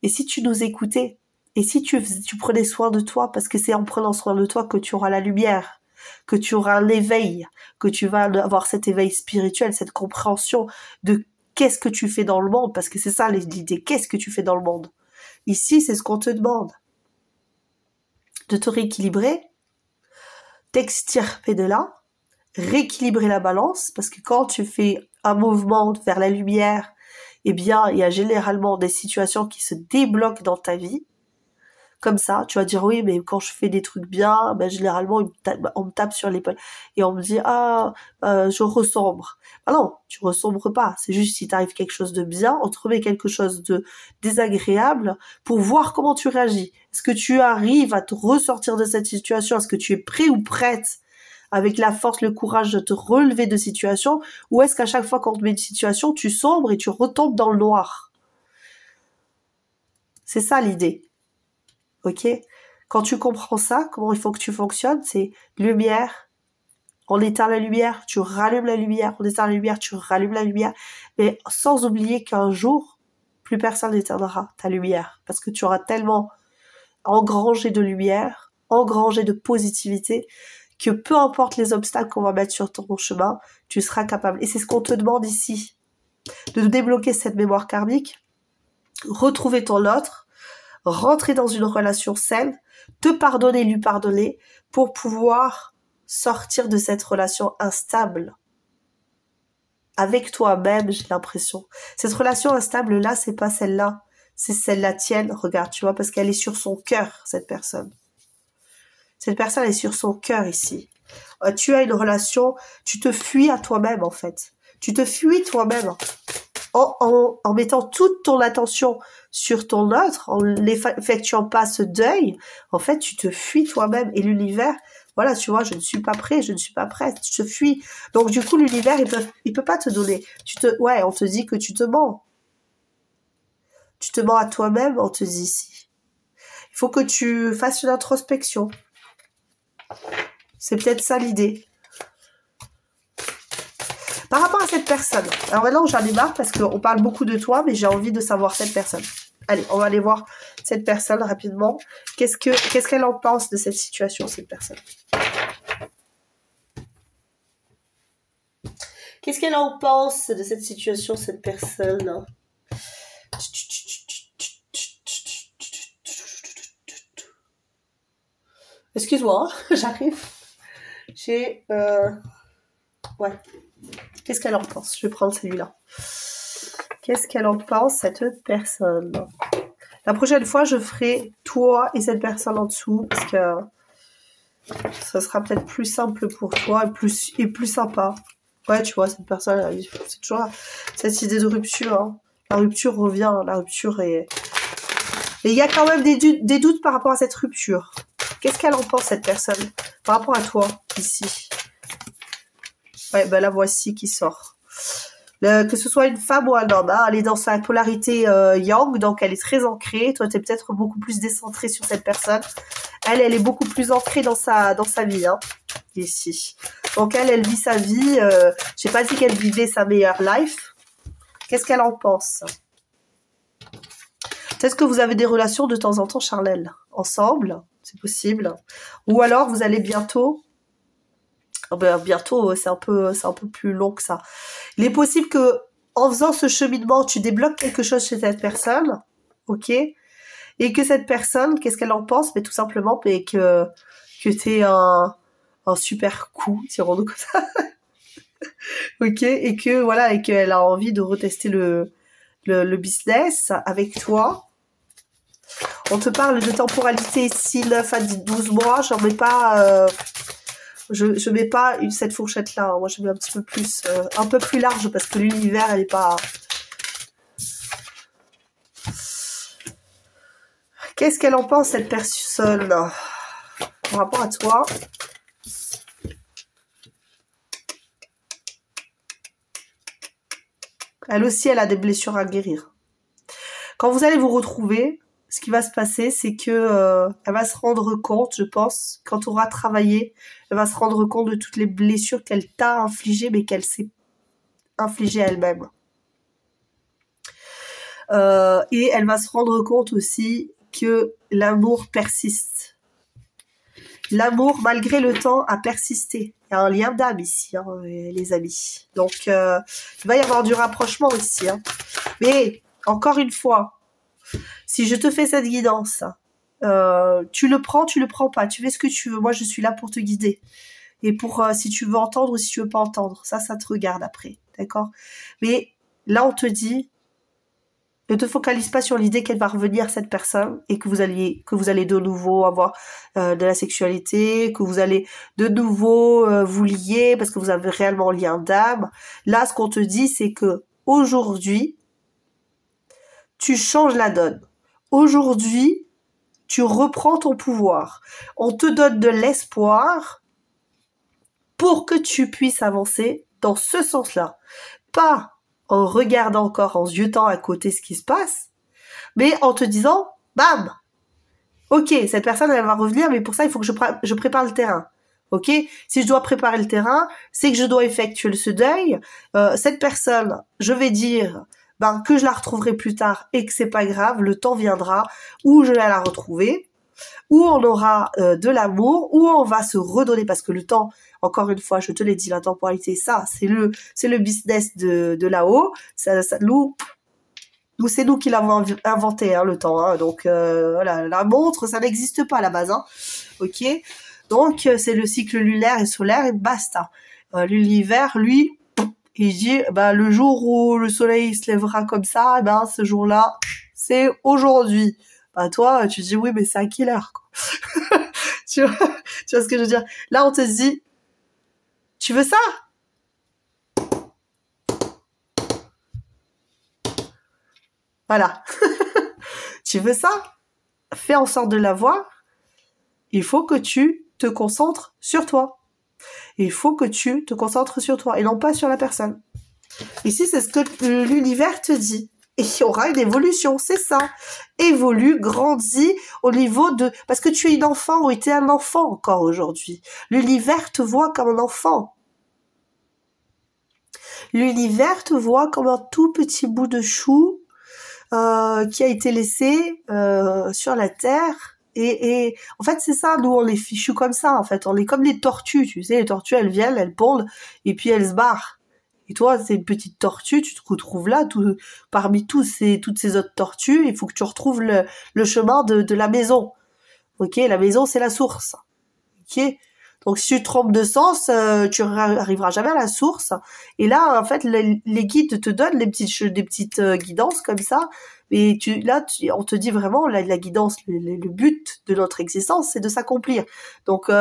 si tu nous écoutais, et si tu prenais soin de toi, parce que c'est en prenant soin de toi que tu auras la lumière, que tu auras l'éveil, que tu vas avoir cet éveil spirituel, cette compréhension de qu'est-ce que tu fais dans le monde, parce que c'est ça l'idée, qu'est-ce que tu fais dans le monde. Ici, c'est ce qu'on te demande. De te rééquilibrer, t'extirper de là, rééquilibrer la balance, parce que quand tu fais un mouvement vers la lumière, eh bien, il y a généralement des situations qui se débloquent dans ta vie. Comme ça, tu vas dire oui, mais quand je fais des trucs bien, ben généralement on me tape sur l'épaule et on me dit je ressombre. Ah non, tu ressombres pas. C'est juste si t'arrive quelque chose de bien, on te remet quelque chose de désagréable pour voir comment tu réagis. Est-ce que tu arrives à te ressortir de cette situation? Est-ce que tu es prêt ou prête avec la force, le courage de te relever de situation, ou est-ce qu'à chaque fois qu'on te met une situation, tu sombres et tu retombes dans le noir? C'est ça l'idée. Ok? Quand tu comprends ça, comment il faut que tu fonctionnes, c'est lumière, on éteint la lumière, tu rallumes la lumière, on éteint la lumière, tu rallumes la lumière, mais sans oublier qu'un jour, plus personne n'éteindra ta lumière, parce que tu auras tellement engrangé de lumière, engrangé de positivité, que peu importe les obstacles qu'on va mettre sur ton chemin, tu seras capable. Et c'est ce qu'on te demande ici, de débloquer cette mémoire karmique, retrouver ton autre, rentrer dans une relation saine, te pardonner, lui pardonner, pour pouvoir sortir de cette relation instable. Avec toi-même, j'ai l'impression. Cette relation instable-là, c'est pas celle-là. C'est celle-la tienne, regarde, tu vois, parce qu'elle est sur son cœur, cette personne. Cette personne est sur son cœur ici. Tu as une relation, tu te fuis à toi-même, en fait. Tu te fuis toi-même. En mettant toute ton attention sur ton autre, en n'effectuant pas ce deuil, en fait, tu te fuis toi-même. Et l'univers, voilà, tu vois, je ne suis pas prêt, je ne suis pas prête, tu te fuis. Donc, du coup, l'univers, il peut pas te donner. On te dit que tu te mens. Tu te mens à toi-même, on te dit ici. Il faut que tu fasses une introspection. C'est peut-être ça l'idée. Par rapport à cette personne, alors maintenant j'en ai marre parce qu'on parle beaucoup de toi, mais j'ai envie de savoir cette personne. Allez, on va aller voir cette personne rapidement. Qu'est-ce qu'elle en pense de cette situation, cette personne? Qu'est-ce qu'elle en pense de cette situation, cette personne? Excuse-moi, hein, j'arrive. J'ai... Ouais. Qu'est-ce qu'elle en pense? Je vais prendre celui-là. Qu'est-ce qu'elle en pense, cette personne? La prochaine fois, je ferai toi et cette personne en dessous, parce que ça sera peut-être plus simple pour toi et plus sympa. Ouais, tu vois, cette personne, c'est toujours cette idée de rupture. Hein. La rupture revient, la rupture est... Et il y a quand même des doutes par rapport à cette rupture. Qu'est-ce qu'elle en pense, cette personne, par rapport à toi, ici? Ouais, ben la voici qui sort. Que ce soit une femme ou un homme, hein, elle est dans sa polarité yang, donc elle est très ancrée. Toi, tu es peut-être beaucoup plus décentré sur cette personne. Elle est beaucoup plus ancrée dans sa vie, hein, ici. Donc elle vit sa vie. J'ai pas dit qu'elle vivait sa meilleure life. Qu'est-ce qu'elle en pense? Peut-être que vous avez des relations de temps en temps charnelles ensemble, c'est possible. Ou alors vous allez bientôt... Oh ben, bientôt, c'est un peu plus long que ça. Il est possible que, en faisant ce cheminement, tu débloques quelque chose chez cette personne, ok? Et que cette personne, qu'est-ce qu'elle en pense? Mais tout simplement, mais que t'es un super coup, tirons-nous comme ça. Ok? Et que, voilà, et qu'elle a envie de retester le business avec toi. On te parle de temporalité ici, 9 à 12 mois, j'en mets pas... Je mets pas cette fourchette-là. Hein. Moi, je mets un petit peu plus, un peu plus large parce que l'univers, elle est pas... Qu'est-ce qu'elle en pense, cette personne, par rapport à toi? Elle aussi, elle a des blessures à guérir. Quand vous allez vous retrouver, ce qui va se passer, c'est que elle va se rendre compte, je pense, quand on aura travaillé, elle va se rendre compte de toutes les blessures qu'elle t'a infligées, mais qu'elle s'est infligées elle-même. Et elle va se rendre compte aussi que l'amour persiste. L'amour, malgré le temps, a persisté. Il y a un lien d'âme ici, hein, les amis. Donc, il va y avoir du rapprochement ici. Hein. Mais, encore une fois, si je te fais cette guidance, tu le prends pas. Tu fais ce que tu veux. Moi, je suis là pour te guider. Et pour si tu veux entendre ou si tu veux pas entendre. Ça te regarde après. D'accord? Mais là, on te dit... Ne te focalise pas sur l'idée qu'elle va revenir, cette personne, et que vous allez de nouveau avoir de la sexualité, que vous allez de nouveau vous lier parce que vous avez réellement un lien d'âme. Là, ce qu'on te dit, c'est que aujourd'hui, tu changes la donne. Aujourd'hui, tu reprends ton pouvoir. On te donne de l'espoir pour que tu puisses avancer dans ce sens-là. Pas en regardant encore, en ziotant à côté ce qui se passe, mais en te disant, bam, ok, cette personne, elle va revenir, mais pour ça, il faut que je prépare le terrain. Ok? Si je dois préparer le terrain, c'est que je dois effectuer ce deuil. Cette personne, je vais dire que je la retrouverai plus tard et que c'est pas grave, le temps viendra où je vais la retrouver, où on aura de l'amour, où on va se redonner, parce que le temps, encore une fois, je te l'ai dit, la temporalité, ça, c'est le business de là-haut. Nous, c'est nous qui l'avons inventé, hein, le temps. Hein. Donc, voilà, la montre, ça n'existe pas à la base. Hein. Ok. Donc, c'est le cycle lunaire et solaire et basta. L'univers, lui, il dit, le jour où le soleil se lèvera comme ça, ce jour-là, c'est aujourd'hui. Toi, tu dis, oui, mais c'est à quelle heure, quoi. tu vois ce que je veux dire? Là, on te dit, tu veux ça? Voilà. Tu veux ça? Fais en sorte de l'avoir. Il faut que tu te concentres sur toi. Il faut que tu te concentres sur toi et non pas sur la personne. Ici, c'est ce que l'univers te dit. Et il y aura une évolution, c'est ça. Évolue, grandis au niveau de... Parce que tu es une enfant ou tu es un enfant encore aujourd'hui. L'univers te voit comme un enfant. L'univers te voit comme un tout petit bout de chou qui a été laissé sur la terre. Et en fait, c'est ça, nous, on est fichus comme ça, en fait. On est comme les tortues, tu sais. Les tortues, elles viennent, elles pondent, et puis elles se barrent. Et toi, c'est une petite tortue, tu te retrouves là, parmi toutes ces autres tortues, il faut que tu retrouves le chemin de la maison. Ok, la maison, c'est la source. ok? Donc, si tu te trompes de sens, tu arriveras jamais à la source. Et là, en fait, les guides te donnent des petites guidances comme ça. Et on te dit vraiment, la guidance, le but de notre existence, c'est de s'accomplir. Donc,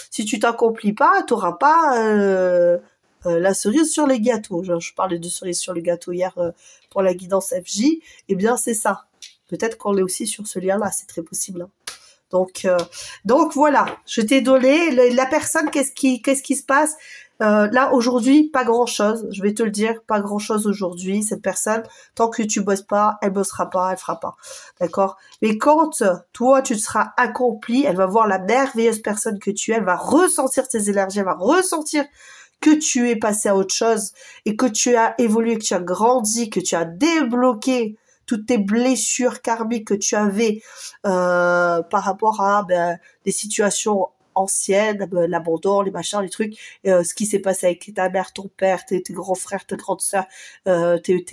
si tu t'accomplis pas, t'auras pas la cerise sur les gâteaux. Je parlais de cerise sur le gâteau hier pour la guidance FJ. Eh bien, c'est ça. Peut-être qu'on est aussi sur ce lien-là, c'est très possible. Hein. Donc voilà, je t'ai donné la personne, qu'est-ce qui se passe là aujourd'hui, pas grand-chose, je vais te le dire, pas grand-chose aujourd'hui. Cette personne, tant que tu bosses pas, elle bossera pas, elle fera pas, d'accord? Mais quand toi tu te seras accompli, elle va voir la merveilleuse personne que tu es, elle va ressentir tes énergies, elle va ressentir que tu es passé à autre chose et que tu as évolué, que tu as grandi, que tu as débloqué toutes tes blessures karmiques que tu avais par rapport à des situations anciennes, l'abandon, les machins, les trucs, ce qui s'est passé avec ta mère, ton père, tes grands frères, tes grandes sœurs, tu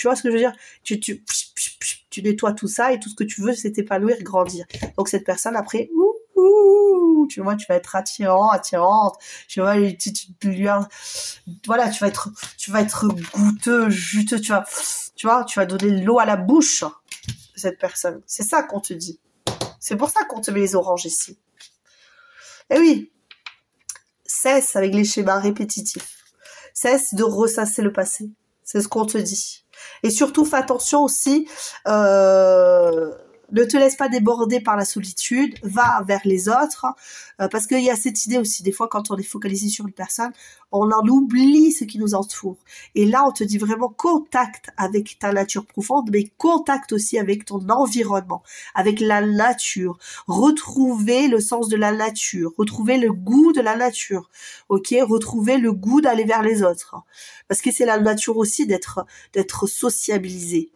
vois ce que je veux dire? Tu nettoies tout ça et tout ce que tu veux, c'est t'épanouir, grandir. Donc cette personne après, tu vois, tu vas être attirante, tu vois, voilà, tu vas être goûteux, juteux, tu vas donner l'eau à la bouche de cette personne. C'est ça qu'on te dit. C'est pour ça qu'on te met les oranges ici. Eh oui, cesse avec les schémas répétitifs. Cesse de ressasser le passé. C'est ce qu'on te dit. Et surtout, fais attention aussi, ne te laisse pas déborder par la solitude, va vers les autres, parce qu'il y a cette idée aussi, des fois quand on est focalisé sur une personne, on en oublie ce qui nous entoure. Et là, on te dit vraiment contact avec ta nature profonde, mais contact aussi avec ton environnement, avec la nature. Retrouver le sens de la nature, retrouver le goût de la nature, ok? Retrouver le goût d'aller vers les autres. Parce que c'est la nature aussi d'être sociabilisé,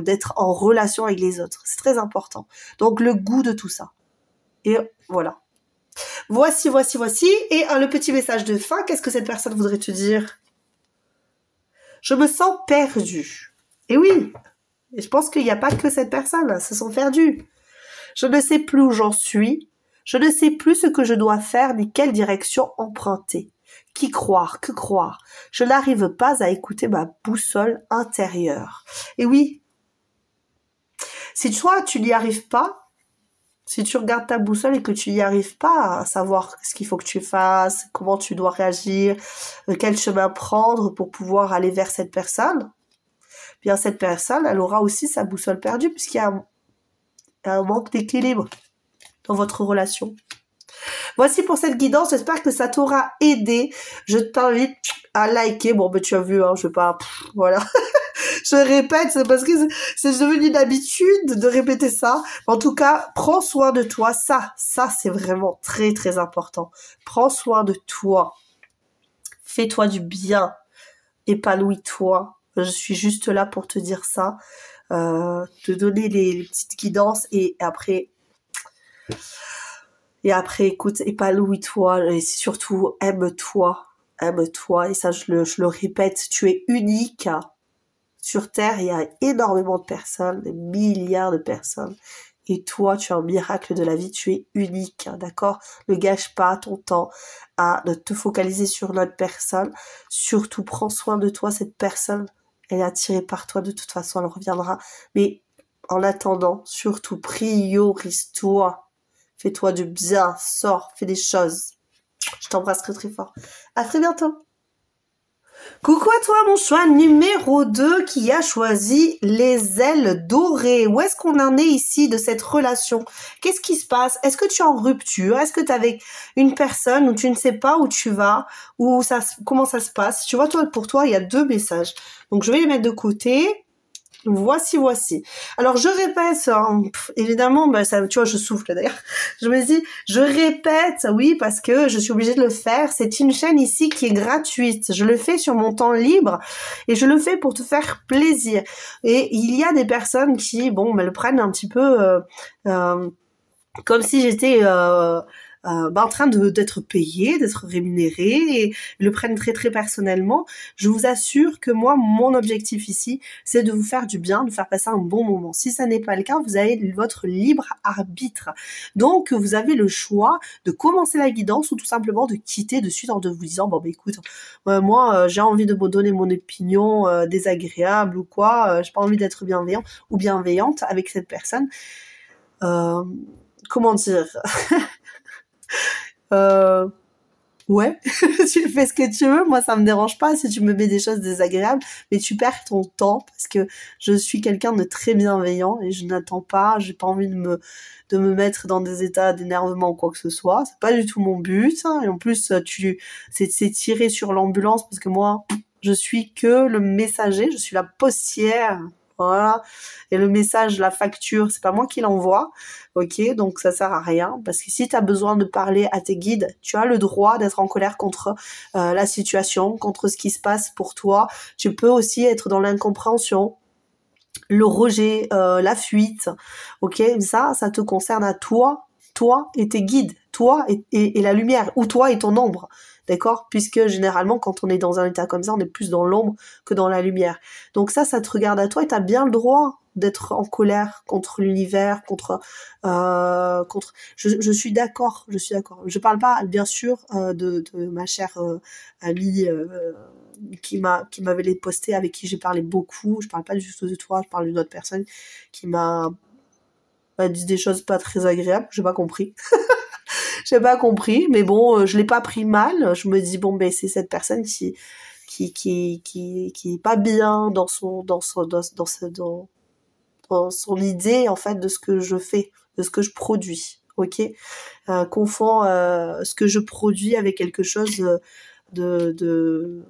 d'être en relation avec les autres. C'est très important. Donc, le goût de tout ça. Et voilà. Voici. Et le petit message de fin, qu'est-ce que cette personne voudrait te dire? Je me sens perdue. Et oui, et je pense qu'il n'y a pas que cette personne, se sont perdus. Je ne sais plus où j'en suis. Je ne sais plus ce que je dois faire ni quelle direction emprunter. Qui croire, que croire? Je n'arrive pas à écouter ma boussole intérieure. Et oui, si toi, tu n'y arrives pas, si tu regardes ta boussole et que tu n'y arrives pas à savoir ce qu'il faut que tu fasses, comment tu dois réagir, quel chemin prendre pour pouvoir aller vers cette personne, bien cette personne, elle aura aussi sa boussole perdue puisqu'il y a un manque d'équilibre dans votre relation. Voici pour cette guidance, j'espère que ça t'aura aidé. Je t'invite à liker. Bon, ben tu as vu, hein, je vais pas... voilà. Je répète, c'est parce que c'est devenu une habitude de répéter ça. En tout cas, prends soin de toi. Ça c'est vraiment très, très important. Prends soin de toi. Fais-toi du bien. Épanouis-toi. Je suis juste là pour te dire ça. Te donner les petites guidances et après, écoute, épanouis-toi et surtout aime-toi. Aime-toi. Et ça, je le répète, tu es unique. Sur Terre, il y a énormément de personnes, des milliards de personnes. Et toi, tu es un miracle de la vie, tu es unique, d'accord? Ne gâche pas ton temps à te focaliser sur l'autre personne. Surtout, prends soin de toi, cette personne, elle est attirée par toi, de toute façon, elle reviendra. Mais en attendant, surtout, priorise-toi. Fais-toi du bien, sors, fais des choses. Je t'embrasse très très fort. À très bientôt. Coucou à toi mon choix numéro 2 qui a choisi les ailes dorées. Où est-ce qu'on en est ici de cette relation? Qu'est-ce qui se passe? Est-ce que tu es en rupture? Est-ce que tu es avec une personne où tu ne sais pas où tu vas? Comment ça se passe? Tu vois, pour toi, il y a 2 messages. Donc je vais les mettre de côté. Voici. Alors je répète, hein, évidemment, ça, tu vois, je souffle d'ailleurs. Je me dis, je répète, oui, parce que je suis obligée de le faire. C'est une chaîne ici qui est gratuite. Je le fais sur mon temps libre et je le fais pour te faire plaisir. Et il y a des personnes qui, me le prennent un petit peu comme si j'étais en train d'être payés, d'être rémunérés et le prennent très très personnellement. Je vous assure que moi, mon objectif ici, c'est de vous faire du bien, de faire passer un bon moment. Si ça n'est pas le cas, vous avez votre libre arbitre. Donc, vous avez le choix de commencer la guidance ou tout simplement de quitter de suite en vous disant, bon, bah, écoute, moi, j'ai envie de me donner mon opinion désagréable ou quoi, j'ai pas envie d'être bienveillant ou bienveillante avec cette personne. Comment dire ouais, tu fais ce que tu veux, moi ça me dérange pas si tu me mets des choses désagréables, mais tu perds ton temps parce que je suis quelqu'un de très bienveillant et je n'attends pas, j'ai pas envie de me mettre dans des états d'énervement ou quoi que ce soit, c'est pas du tout mon but, hein. Et en plus c'est tirer sur l'ambulance parce que moi je suis que le messager, je suis la postière. Voilà. Et le message, la facture, c'est pas moi qui l'envoie. Ok, donc ça sert à rien. Parce que si tu as besoin de parler à tes guides, tu as le droit d'être en colère contre la situation, contre ce qui se passe pour toi. Tu peux aussi être dans l'incompréhension, le rejet, la fuite. Ok, ça te concerne à toi et tes guides, toi et la lumière, ou toi et ton ombre. D'accord? Puisque généralement, quand on est dans un état comme ça, on est plus dans l'ombre que dans la lumière. Donc ça te regarde à toi et t'as bien le droit d'être en colère contre l'univers, contre. Je suis d'accord, je suis d'accord. Je parle pas, bien sûr, de ma chère amie qui m'avait les posté, avec qui j'ai parlé beaucoup. Je parle pas du tout de toi, je parle d'une autre personne qui m'a dit des choses pas très agréables. J'ai pas compris. J'ai pas compris, mais bon, je l'ai pas pris mal. Je me dis bon, ben c'est cette personne qui est pas bien dans son idée en fait de ce que je fais, de ce que je produis. Ok, confond ce que je produis avec quelque chose de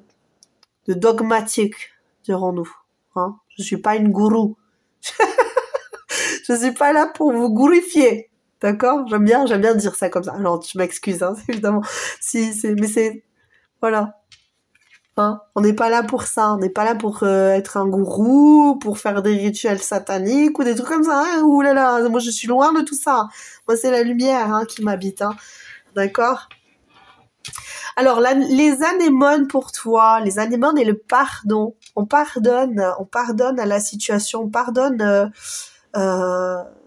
dogmatique, dirons-nous. Hein, je suis pas une gourou. Je suis pas là pour vous gourifier. D'accord? J'aime bien dire ça comme ça. Alors, je m'excuse, hein, évidemment. Mais c'est, voilà. Hein? On n'est pas là pour ça. On n'est pas là pour être un gourou, pour faire des rituels sataniques ou des trucs comme ça. Hein? Ouh là là, moi je suis loin de tout ça. Moi, c'est la lumière hein, qui m'habite. Hein. D'accord? Alors, les anémones pour toi, les anémones et le pardon. On pardonne à la situation, on pardonne.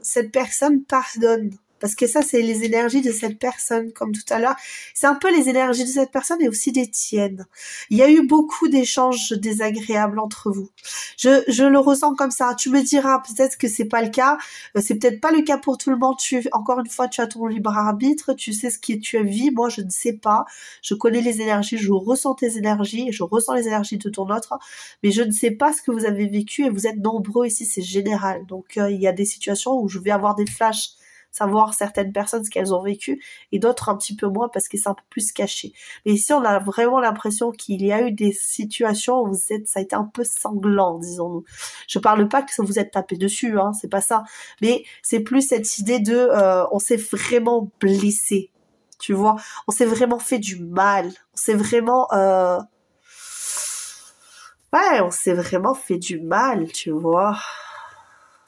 Cette personne pardonne. Parce que ça, c'est les énergies de cette personne, comme tout à l'heure. C'est un peu les énergies de cette personne et aussi des tiennes. Il y a eu beaucoup d'échanges désagréables entre vous. Je le ressens comme ça. Tu me diras peut-être que c'est pas le cas. C'est peut-être pas le cas pour tout le monde. Encore une fois, tu as ton libre arbitre. Tu sais ce que tu vis. Moi, je ne sais pas. Je connais les énergies. Je ressens tes énergies. Et je ressens les énergies de ton autre. Mais je ne sais pas ce que vous avez vécu et vous êtes nombreux ici. C'est général. Donc, il y a des situations où je vais avoir des flashs, savoir certaines personnes ce qu'elles ont vécu et d'autres un petit peu moins parce que c'est un peu plus caché. Mais ici, on a vraiment l'impression qu'il y a eu des situations où ça a été un peu sanglant, disons-nous. Je parle pas que vous êtes tapé dessus, hein, c'est pas ça. Mais c'est plus cette idée de on s'est vraiment blessé, tu vois. On s'est vraiment fait du mal. On s'est vraiment... Ouais, on s'est vraiment fait du mal, tu vois.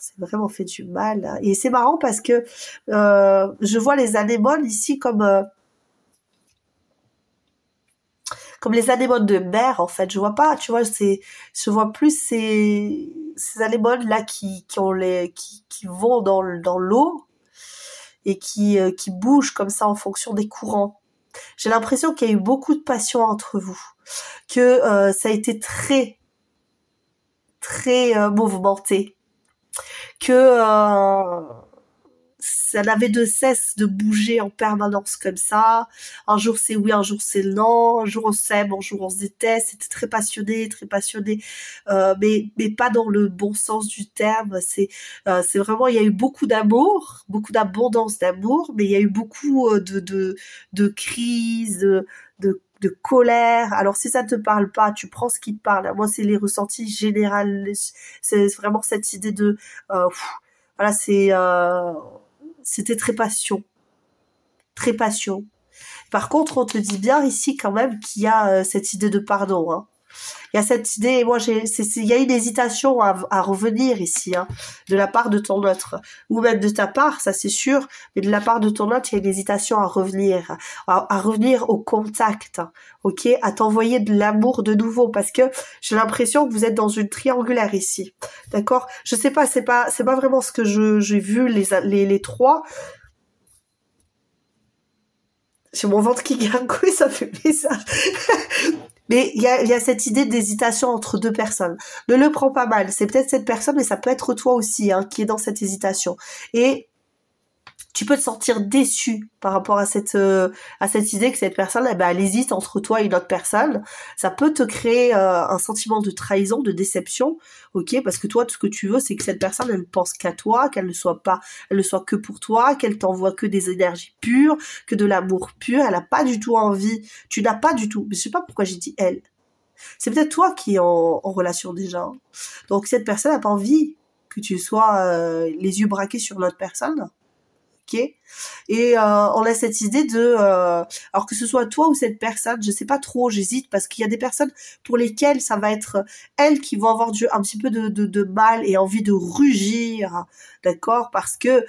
C'est vraiment fait du mal. Et c'est marrant parce que je vois les anémones ici comme les anémones de mer en fait. Je vois pas, tu vois, je vois plus ces anémones là qui vont dans l'eau et qui bougent comme ça en fonction des courants. J'ai l'impression qu'il y a eu beaucoup de passion entre vous, que ça a été très très mouvementé, que ça n'avait de cesse de bouger en permanence comme ça. Un jour c'est oui, un jour c'est non, un jour on s'aime, un jour on se déteste. C'était très passionné, mais pas dans le bon sens du terme. C'est vraiment, il y a eu beaucoup d'amour, beaucoup d'abondance d'amour, mais il y a eu beaucoup de crises, de colère. Alors si ça te parle pas, tu prends ce qui te parle. Moi c'est les ressentis généraux, c'est vraiment cette idée de voilà, c'était très passion. Très passion. Par contre, on te dit bien ici quand même qu'il y a cette idée de pardon. Hein. Il y a cette idée, moi, il y a une hésitation à revenir ici, hein, de la part de ton autre. Ou même de ta part, ça c'est sûr, mais de la part de ton autre, il y a une hésitation à revenir, à revenir au contact, ok, à t'envoyer de l'amour de nouveau, parce que j'ai l'impression que vous êtes dans une triangulaire ici, d'accord? Je sais pas, c'est pas vraiment ce que j'ai vu les trois. J'ai mon ventre qui gargouille, ça fait bizarre. Mais il y a cette idée d'hésitation entre deux personnes. Ne le prends pas mal. C'est peut-être cette personne, mais ça peut être toi aussi, hein, qui est dans cette hésitation. Et tu peux te sentir déçu par rapport à cette idée que cette personne, eh ben, elle hésite entre toi et une autre personne. Ça peut te créer un sentiment de trahison, de déception, ok, parce que toi, tout ce que tu veux, c'est que cette personne, elle pense qu'à toi, qu'elle ne soit que pour toi, qu'elle t'envoie que des énergies pures, que de l'amour pur. Elle a pas du tout envie. Tu n'as pas du tout. Mais je sais pas pourquoi j'ai dit elle. C'est peut-être toi qui es en relation déjà. Donc cette personne n'a pas envie que tu sois les yeux braqués sur l'autre personne. Okay. Et on a cette idée de alors que ce soit toi ou cette personne, je sais pas trop, j'hésite parce qu'il y a des personnes pour lesquelles ça va être elles qui vont avoir un petit peu de mal et envie de rugir, d'accord, parce que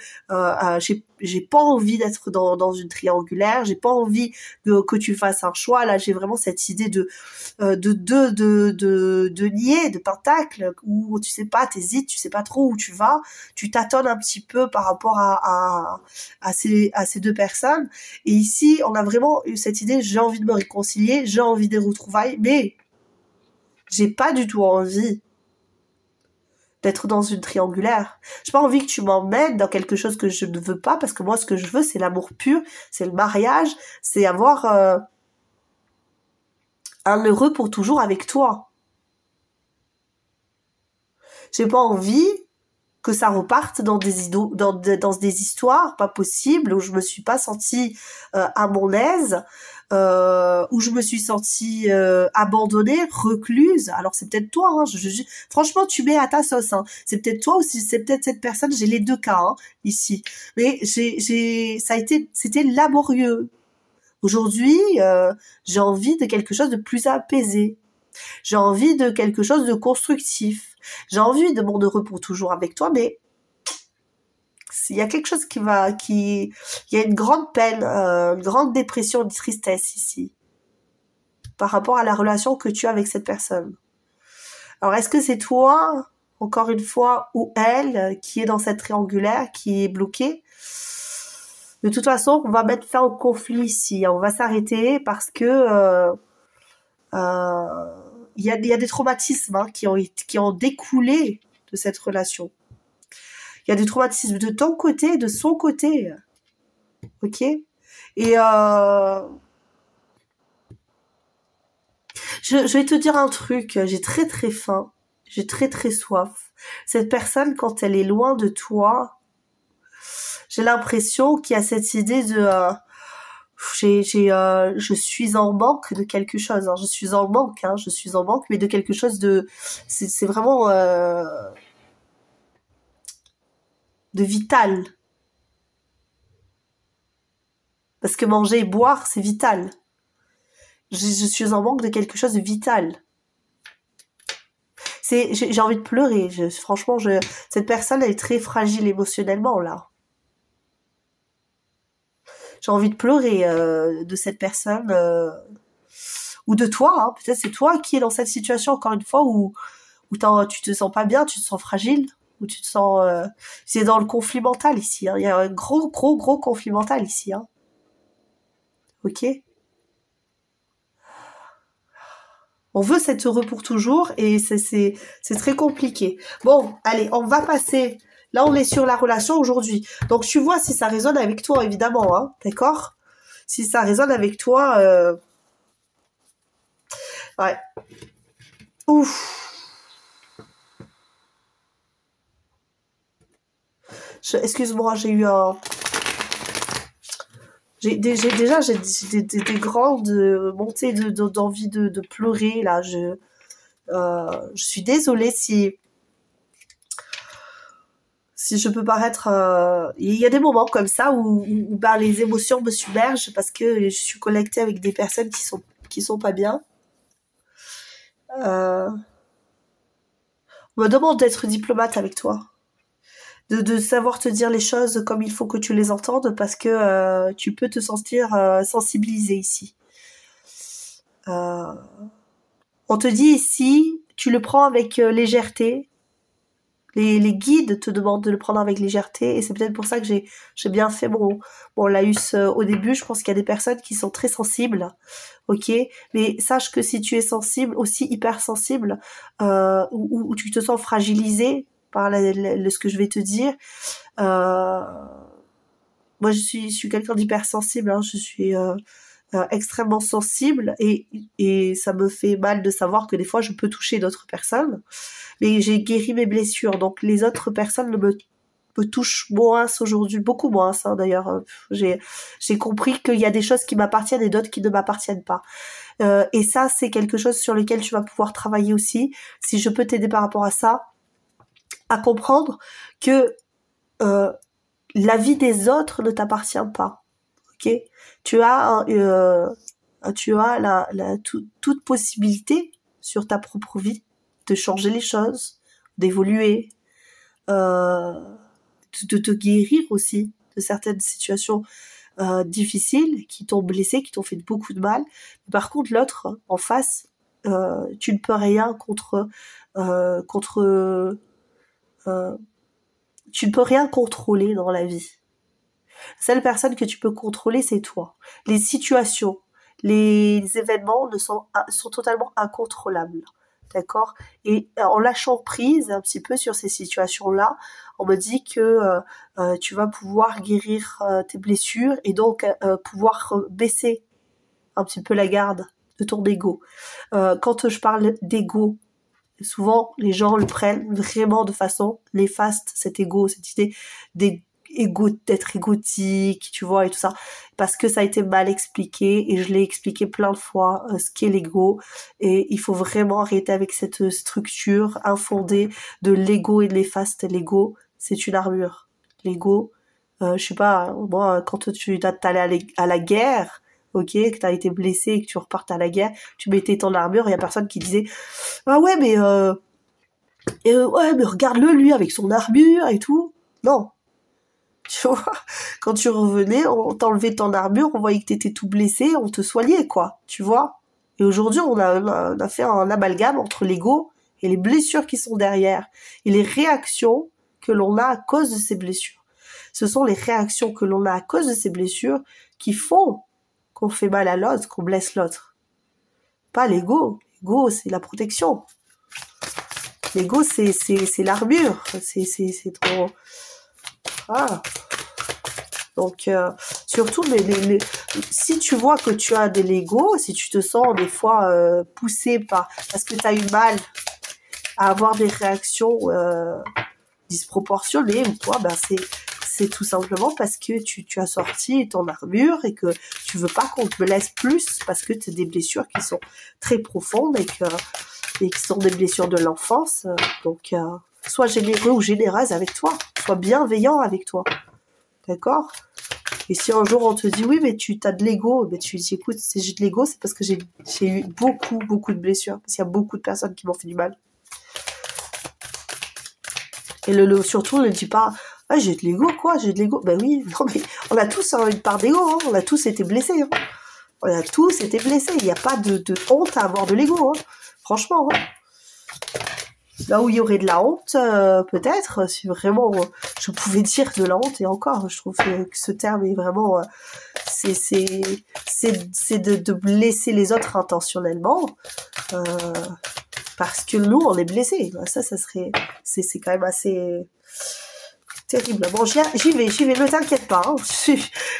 j'ai pas envie d'être dans une triangulaire, j'ai pas envie que tu fasses un choix. Là j'ai vraiment cette idée de nier, de pentacle, où tu sais pas, t'hésites, tu sais pas trop où tu vas, tu tâtonnes un petit peu par rapport à ces deux personnes. Et ici, on a vraiment eu cette idée, j'ai envie de me réconcilier, j'ai envie des retrouvailles, mais j'ai pas du tout envie d'être dans une triangulaire. J'ai pas envie que tu m'emmènes dans quelque chose que je ne veux pas, parce que moi, ce que je veux, c'est l'amour pur, c'est le mariage, c'est avoir un heureux pour toujours avec toi. J'ai pas envie que ça reparte dans des histoires pas possibles, où je me suis pas sentie à mon aise, où je me suis sentie abandonnée, recluse. Alors c'est peut-être toi, hein, franchement tu mets à ta sauce, hein. C'est peut-être toi ou c'est peut-être cette personne, j'ai les deux cas, hein, ici. Mais c'était laborieux. Aujourd'hui, j'ai envie de quelque chose de plus apaisé. J'ai envie de quelque chose de constructif. J'ai envie de mon heureux pour toujours avec toi, mais il y a quelque chose il y a une grande peine, une grande dépression, une tristesse ici, par rapport à la relation que tu as avec cette personne. Alors, est-ce que c'est toi, encore une fois, ou elle, qui est dans cette triangulaire, qui est bloquée? De toute façon, on va mettre fin au conflit ici. On va s'arrêter parce que il y a des traumatismes, hein, qui ont découlé de cette relation. Il y a des traumatismes de ton côté, de son côté. Ok? Et je vais te dire un truc. J'ai très très faim. J'ai très très soif. Cette personne, quand elle est loin de toi, j'ai l'impression qu'il y a cette idée de je suis en manque de quelque chose, hein. Je suis en manque, mais de quelque chose c'est vraiment de vital. Parce que manger et boire, c'est vital. Je suis en manque de quelque chose de vital. J'ai envie de pleurer. Franchement, cette personne, elle est très fragile émotionnellement, là. J'ai envie de pleurer de cette personne, ou de toi, hein. Peut-être c'est toi qui es dans cette situation, encore une fois, où tu te sens pas bien, tu te sens fragile, où tu te sens... c'est dans le conflit mental ici, hein. Il y a un gros conflit mental ici, hein. Ok? On veut s'être heureux pour toujours et c'est très compliqué. Bon, allez, on va passer... Là, on est sur la relation aujourd'hui. Donc, tu vois si ça résonne avec toi, évidemment, hein, d'accord? Si ça résonne avec toi... Ouais. Ouf. Excuse-moi, j'ai eu un... J'ai des grandes montées d'envie de pleurer, là. Je suis désolée si je peux paraître... Il y a des moments comme ça où ben, les émotions me submergent parce que je suis connectée avec des personnes qui sont pas bien. Euh, on me demande d'être diplomate avec toi. De savoir te dire les choses comme il faut que tu les entendes parce que tu peux te sentir sensibilisé ici. Euh, on te dit ici, tu le prends avec légèreté. Les guides te demandent de le prendre avec légèreté et c'est peut-être pour ça que j'ai bien fait mon laïus au début. Je pense qu'il y a des personnes qui sont très sensibles, ok, mais sache que si tu es sensible, aussi hypersensible, ou tu te sens fragilisé par ce que je vais te dire, euh, moi je suis quelqu'un d'hypersensible, hein, je suis extrêmement sensible et ça me fait mal de savoir que des fois je peux toucher d'autres personnes, mais j'ai guéri mes blessures, donc les autres personnes me touchent moins aujourd'hui, beaucoup moins, hein, d'ailleurs. J'ai compris qu'il y a des choses qui m'appartiennent et d'autres qui ne m'appartiennent pas. Et ça, c'est quelque chose sur lequel tu vas pouvoir travailler aussi. Si je peux t'aider par rapport à ça, à comprendre que euh, la vie des autres ne t'appartient pas. Ok? Tu as toute possibilité sur ta propre vie de changer les choses, d'évoluer, euh, de te guérir aussi de certaines situations difficiles qui t'ont blessé, qui t'ont fait beaucoup de mal. Par contre, l'autre en face, tu ne peux rien contre tu ne peux rien contrôler dans la vie. La seule personne que tu peux contrôler, c'est toi. Les situations, les événements sont totalement incontrôlables. D'accord? Et en lâchant prise un petit peu sur ces situations-là, on me dit que tu vas pouvoir guérir tes blessures et donc pouvoir baisser un petit peu la garde de ton ego. Quand je parle d'ego, souvent les gens le prennent vraiment de façon néfaste, cet ego, cette idée d'être égotique, tu vois, et tout ça, parce que ça a été mal expliqué, et je l'ai expliqué plein de fois, ce qu'est l'ego, et il faut vraiment arrêter avec cette structure infondée de l'ego et de néfaste. L'ego, c'est une armure. L'ego, je sais pas, moi, quand tu t'allais à la guerre, ok, que t'as été blessé et que tu repartes à la guerre, tu mettais ton armure, il y a personne qui disait ah ouais ouais mais regarde-le lui avec son armure et tout. Non, tu vois, quand tu revenais, on t'enlevait ton armure, on voyait que t'étais tout blessé, on te soignait quoi, tu vois. Et aujourd'hui on a fait un amalgame entre l'ego et les blessures qui sont derrière et les réactions que l'on a à cause de ces blessures. Ce sont les réactions que l'on a à cause de ces blessures qui font qu'on fait mal à l'autre, qu'on blesse l'autre. Pas l'ego. L'ego, c'est la protection. L'ego, c'est l'armure. C'est trop... Ah. Donc, surtout, si tu vois que tu as de l'ego, si tu te sens des fois poussé parce que tu as eu mal à avoir des réactions disproportionnées ou quoi, ben c'est tout simplement parce que tu as sorti ton armure et que tu veux pas qu'on te laisse plus parce que tu as des blessures qui sont très profondes et qui sont des blessures de l'enfance. Donc, sois généreux ou généreuse avec toi. Sois bienveillant avec toi. D'accord? Et si un jour on te dit oui, mais tu as de l'ego, mais tu dis écoute, si j'ai de l'ego, c'est parce que j'ai eu beaucoup, beaucoup de blessures. Parce qu'il y a beaucoup de personnes qui m'ont fait du mal. Et surtout, ne dis pas ah, j'ai de l'ego, quoi, j'ai de l'ego. Ben oui, non, mais on a tous une part d'ego, hein. On a tous été blessés. Hein. On a tous été blessés. Il n'y a pas de honte à avoir de l'ego, hein. Franchement. Hein. Là où il y aurait de la honte, peut-être, si vraiment je pouvais dire de la honte, et encore, je trouve que ce terme est vraiment... c'est de blesser les autres intentionnellement, parce que nous, on est blessés. Ça serait... C'est quand même assez... terrible. Bon, j'y vais, ne t'inquiète pas. Hein.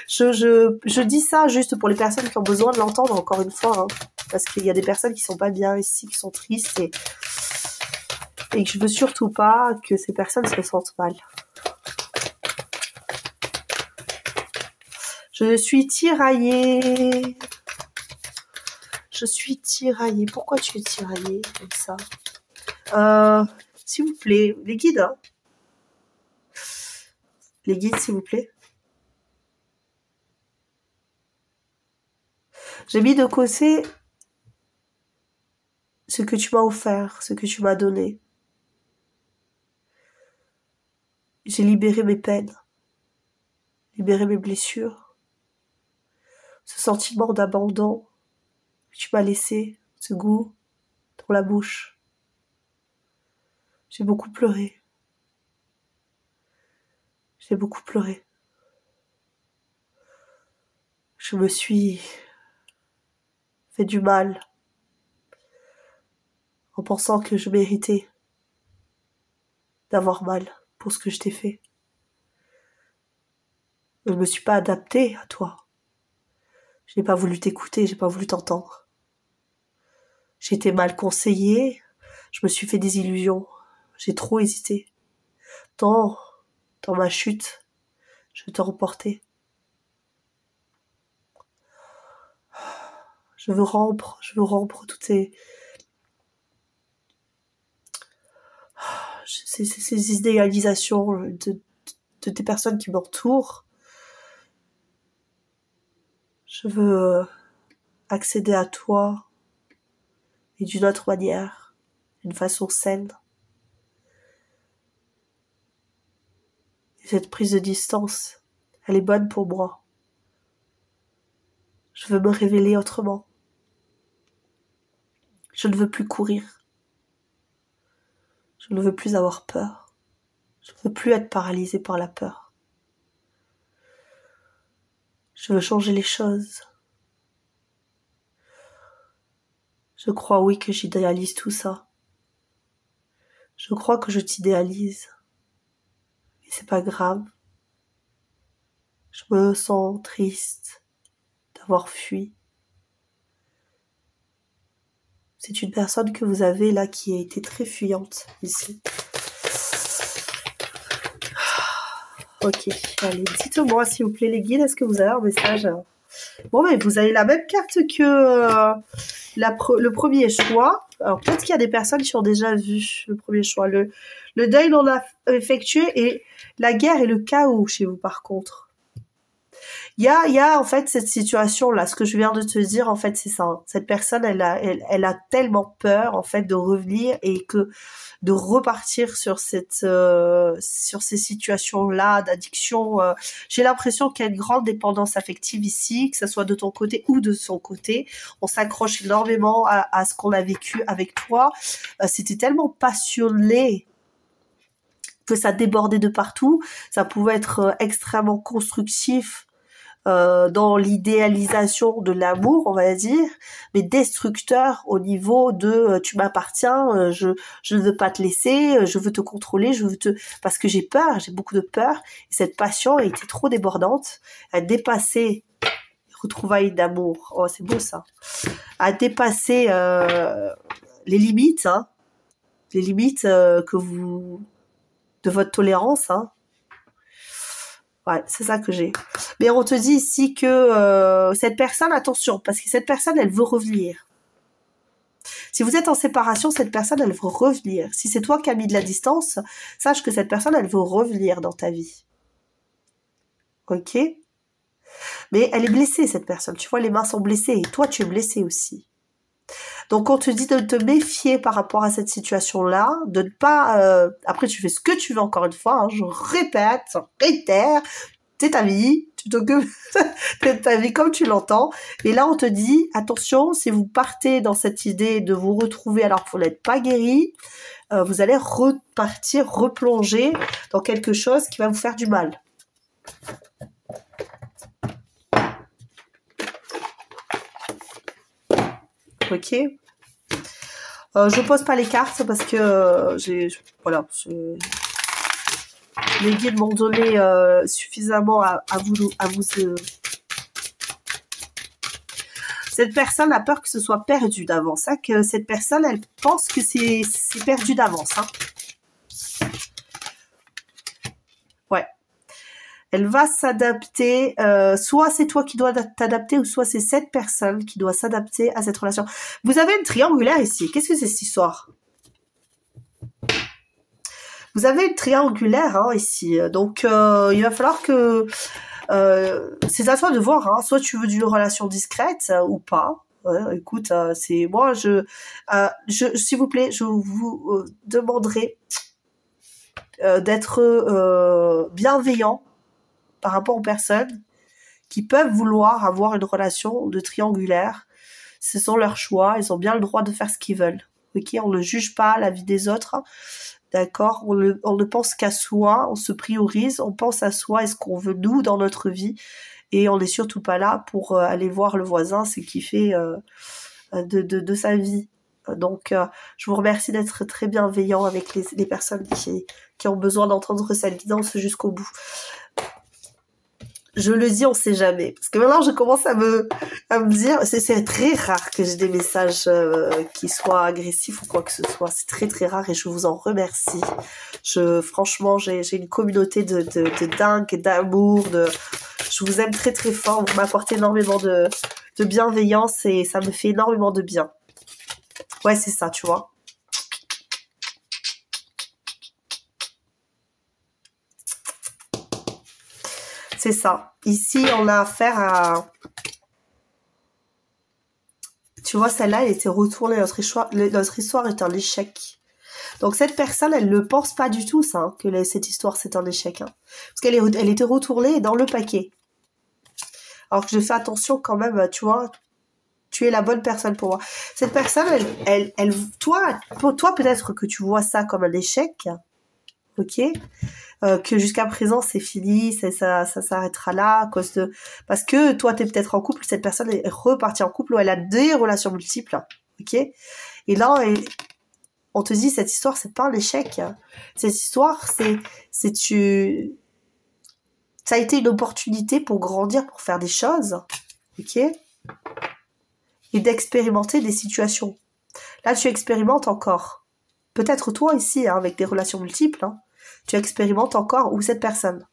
Je dis ça juste pour les personnes qui ont besoin de l'entendre, encore une fois, hein, parce qu'il y a des personnes qui sont pas bien ici, qui sont tristes, et que je veux surtout pas que ces personnes se sentent mal. Je suis tiraillée. Je suis tiraillée. Pourquoi tu es tiraillée comme ça? S'il vous plaît, les guides, hein. Les guides, s'il vous plaît. J'ai mis de côté ce que tu m'as offert, ce que tu m'as donné. J'ai libéré mes peines, libéré mes blessures, ce sentiment d'abandon que tu m'as laissé, ce goût dans la bouche. J'ai beaucoup pleuré. J'ai beaucoup pleuré. Je me suis fait du mal en pensant que je méritais d'avoir mal pour ce que je t'ai fait. Je ne me suis pas adaptée à toi. Je n'ai pas voulu t'écouter, j'ai pas voulu t'entendre. J'ai été mal conseillée, je me suis fait des illusions. J'ai trop hésité. Dans ma chute, je t'ai remporté. Je veux rompre toutes ces idéalisations de tes personnes qui m'entourent. Je veux accéder à toi et d'une autre manière, d'une façon saine. Et cette prise de distance, elle est bonne pour moi. Je veux me révéler autrement. Je ne veux plus courir. Je ne veux plus avoir peur. Je ne veux plus être paralysée par la peur. Je veux changer les choses. Je crois, oui, que j'idéalise tout ça. Je crois que je t'idéalise. Et c'est pas grave. Je me sens triste d'avoir fui. C'est une personne que vous avez là qui a été très fuyante ici. Ok, allez, dites-moi s'il vous plaît les guides, est-ce que vous avez un message? Bon, mais vous avez la même carte que le premier choix. Alors peut-être qu'il y a des personnes qui ont déjà vu le premier choix. Le deuil non effectué et la guerre et le chaos chez vous par contre. Il y a en fait cette situation-là, ce que je viens de te dire, en fait, c'est ça. Hein. Cette personne, elle a tellement peur, en fait, de revenir et de repartir sur ces situations-là d'addiction. J'ai l'impression qu'il y a une grande dépendance affective ici, que ce soit de ton côté ou de son côté. On s'accroche énormément à ce qu'on a vécu avec toi. C'était tellement passionné que ça débordait de partout. Ça pouvait être extrêmement constructif. Dans l'idéalisation de l'amour, on va dire, mais destructeur au niveau de tu m'appartiens, je ne veux pas te laisser, je veux te contrôler, parce que j'ai peur, j'ai beaucoup de peur, et cette passion a été trop débordante, a dépassé les retrouvailles d'amour, oh c'est beau ça, a dépassé les limites, hein, les limites de votre tolérance, hein. Ouais, c'est ça que j'ai. Mais on te dit ici que cette personne, attention, parce que cette personne, elle veut revenir. Si vous êtes en séparation, cette personne, elle veut revenir. Si c'est toi qui as mis de la distance, sache que cette personne, elle veut revenir dans ta vie. Ok? Mais elle est blessée, cette personne. Tu vois, les mains sont blessées et toi, tu es blessé aussi. Donc, on te dit de te méfier par rapport à cette situation-là, de ne pas... après, tu fais ce que tu veux, encore une fois, hein, je répète, réitère, c'est ta vie, tu t'occupes de ta vie comme tu l'entends. Et là, on te dit, attention, si vous partez dans cette idée de vous retrouver alors que vous n'êtes pas guéri, vous allez repartir, replonger dans quelque chose qui va vous faire du mal. Ok. Je pose pas les cartes parce que les guides m'ont donné suffisamment à vous. Cette personne a peur que ce soit perdu d'avance, hein, que cette personne, elle pense que c'est perdu d'avance. Hein. Ouais. Elle va s'adapter, soit c'est toi qui dois t'adapter, ou soit c'est cette personne qui doit s'adapter à cette relation. Vous avez une triangulaire ici. Qu'est-ce que c'est cette histoire? Vous avez une triangulaire hein, ici. Donc, il va falloir que... c'est à toi de voir. Hein. Soit tu veux d'une relation discrète ou pas. Ouais, écoute, c'est moi, s'il vous plaît, je vous demanderai d'être bienveillant par rapport aux personnes qui peuvent vouloir avoir une relation de triangulaire. Ce sont leurs choix, ils ont bien le droit de faire ce qu'ils veulent. Ok, on ne juge pas la vie des autres, d'accord, on ne pense qu'à soi, on se priorise, on pense à soi et ce qu'on veut nous dans notre vie, et on n'est surtout pas là pour aller voir le voisin ce qu'il fait de sa vie. Donc, je vous remercie d'être très bienveillant avec les personnes qui ont besoin d'entendre cette guidance jusqu'au bout. Je le dis, on sait jamais. Parce que maintenant, je commence à me dire, c'est très rare que j'ai des messages qui soient agressifs ou quoi que ce soit. C'est très très rare et je vous en remercie. Franchement, j'ai une communauté de dingue, d'amour, je vous aime très très fort. Vous m'apportez énormément de bienveillance et ça me fait énormément de bien. Ouais, c'est ça, tu vois. C'est ça. Ici, on a affaire à... Tu vois, celle-là, elle était retournée. Notre histoire est un échec. Donc, cette personne, elle ne pense pas du tout, ça, hein, que cette histoire, c'est un échec. Hein. Parce elle était retournée dans le paquet. Alors que je fais attention quand même, tu vois, tu es la bonne personne pour moi. Cette personne, toi, peut-être que tu vois ça comme un échec, ok, que jusqu'à présent c'est fini, ça s'arrêtera là à cause de, parce que toi t'es peut-être en couple, cette personne est repartie en couple ou elle a des relations multiples, ok, et là on te dit cette histoire c'est pas un échec, cette histoire ça a été une opportunité pour grandir, pour faire des choses, ok, et d'expérimenter des situations. Là tu expérimentes encore, peut-être toi ici hein, avec des relations multiples, hein, tu expérimentes encore, ou cette personne.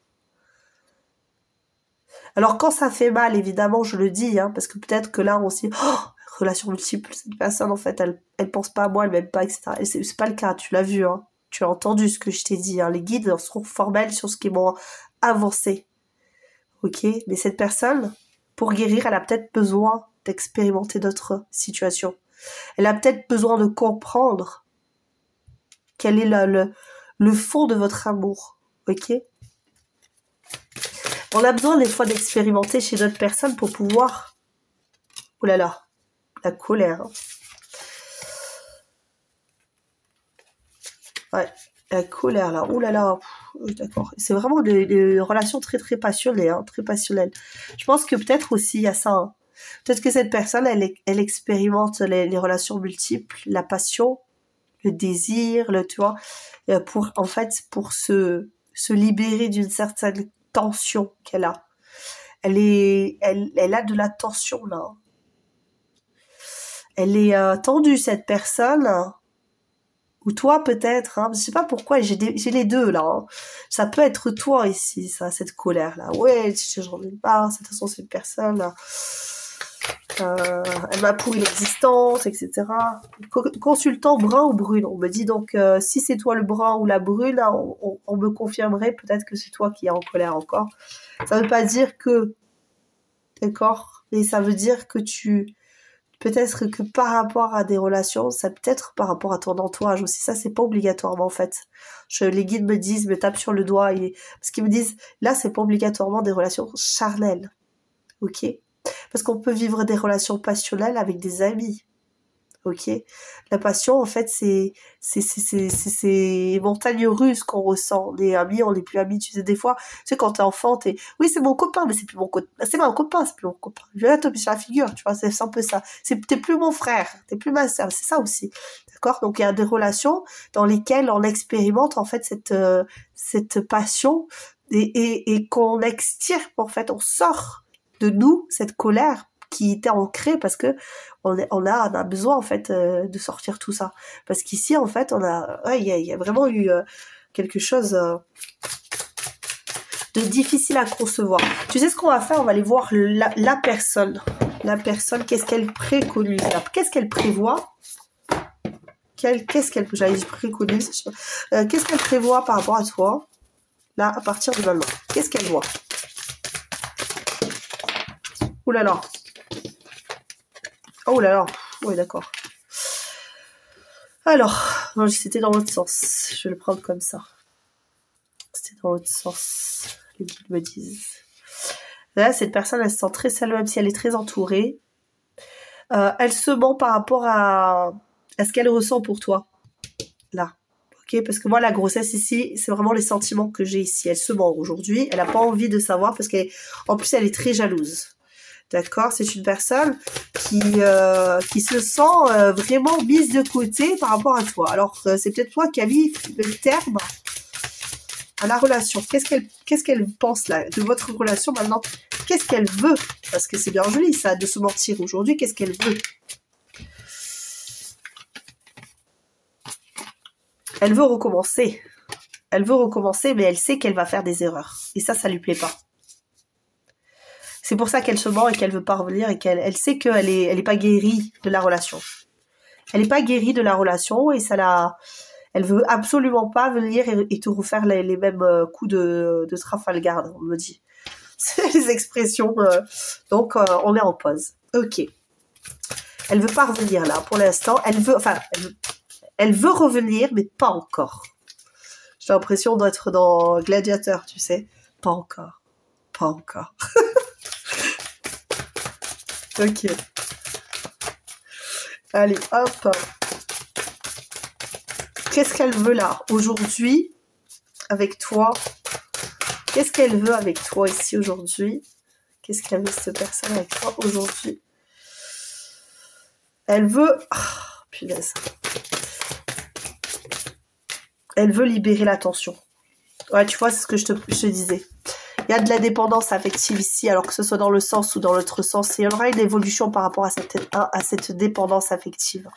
Alors quand ça fait mal, évidemment, je le dis, hein, parce que peut-être que là, on se dit, oh, relation multiple, cette personne, en fait, elle pense pas à moi, elle m'aime pas, etc. Et c'est pas le cas, tu l'as vu, hein. Tu as entendu ce que je t'ai dit, hein. Les guides seront formels sur ce qui m'ont avancé. Ok? Mais cette personne, pour guérir, elle a peut-être besoin d'expérimenter d'autres situations. Elle a peut-être besoin de comprendre quel est le fond de votre amour, ok? On a besoin des fois d'expérimenter chez d'autres personnes pour pouvoir... Oh là là, la colère. Hein. Ouais, la colère là, oh là là, d'accord. C'est vraiment des relations très très passionnées, hein, très passionnelles. Je pense que peut-être aussi il y a ça. Hein. Peut-être que cette personne, elle expérimente les relations multiples, la passion, le désir, tu vois, pour en fait pour se libérer d'une certaine tension qu'elle a. Elle a de la tension là. Elle est tendue cette personne. Ou toi peut-être. Hein, je sais pas pourquoi. J'ai les deux là. Hein. Ça peut être toi ici, ça, cette colère là. Ouais, j'en ai pas. De toute façon, cette personne là. Elle m'a pourri l'existence, etc. Consultant brun ou brune. On me dit donc si c'est toi le brun ou la brune, hein, on me confirmerait peut-être que c'est toi qui es en colère encore. Ça veut pas dire que, d'accord, mais ça veut dire que peut-être que par rapport à des relations, ça peut-être par rapport à ton entourage aussi. Ça, c'est pas obligatoirement en fait. Les guides me tapent sur le doigt parce qu'ils me disent là, c'est pas obligatoirement des relations charnelles, ok. Parce qu'on peut vivre des relations passionnelles avec des amis. Ok? La passion, en fait, c'est montagne russe qu'on ressent. Les amis, on n'est plus amis. Tu sais, des fois, tu sais, quand t'es enfant, oui, c'est mon copain, mais c'est plus mon copain. C'est mon copain, c'est plus mon copain. Je vais la taper sur la figure, tu vois, c'est un peu ça. T'es plus mon frère, t'es plus ma sœur. C'est ça aussi. D'accord? Donc, il y a des relations dans lesquelles on expérimente, en fait, cette passion et qu'on extirpe, en fait, on sort de nous cette colère qui était ancrée parce que on a besoin en fait de sortir tout ça parce qu'ici en fait il y a vraiment eu quelque chose de difficile à concevoir. Tu sais ce qu'on va faire? On va aller voir la personne, qu'est-ce qu'elle préconise, qu'est-ce qu'elle prévoit, qu'est-ce qu'elle préconise, qu'est-ce qu'elle prévoit par rapport à toi là à partir de maintenant, qu'est-ce qu'elle voit? Ouh là là. Oh là là, oui, d'accord. Alors, non, c'était dans l'autre sens. Je vais le prendre comme ça. C'était dans l'autre sens. Les guides me disent. Là, cette personne, elle se sent très seule, même si elle est très entourée. Elle se ment par rapport à ce qu'elle ressent pour toi. Là. Ok, parce que moi, la grossesse ici, c'est vraiment les sentiments que j'ai ici. Elle se ment aujourd'hui. Elle n'a pas envie de savoir parce qu'en plus, elle est très jalouse. D'accord, c'est une personne qui se sent vraiment mise de côté par rapport à toi. Alors, c'est peut-être toi qui as mis le terme à la relation. Qu'est-ce qu'elle pense là de votre relation maintenant? Qu'est-ce qu'elle veut? Parce que c'est bien joli ça, de se mentir aujourd'hui. Qu'est-ce qu'elle veut? Elle veut recommencer. Elle veut recommencer, mais elle sait qu'elle va faire des erreurs. Et ça lui plaît pas. C'est pour ça qu'elle se ment et qu'elle veut pas revenir et qu'elle sait qu'elle est pas guérie de la relation. Elle est pas guérie de la relation et elle veut absolument pas venir et te refaire les mêmes coups de Trafalgar, on me dit. C'est les expressions. Donc, on est en pause. Ok. Elle veut pas revenir là, pour l'instant. Elle veut revenir, mais pas encore. J'ai l'impression d'être dans Gladiateur, tu sais. Pas encore. Pas encore. Ok. Allez, hop. Qu'est-ce qu'elle veut là, aujourd'hui, avec toi? Qu'est-ce qu'elle veut avec toi ici, aujourd'hui? Qu'est-ce qu'elle veut, cette personne, avec toi, aujourd'hui? Elle veut... Oh, punaise. Elle veut libérer la tension. Ouais, tu vois, c'est ce que je te disais. Il y a de la dépendance affective ici, alors que ce soit dans le sens ou dans l'autre sens. Il y aura une évolution par rapport à cette dépendance affective.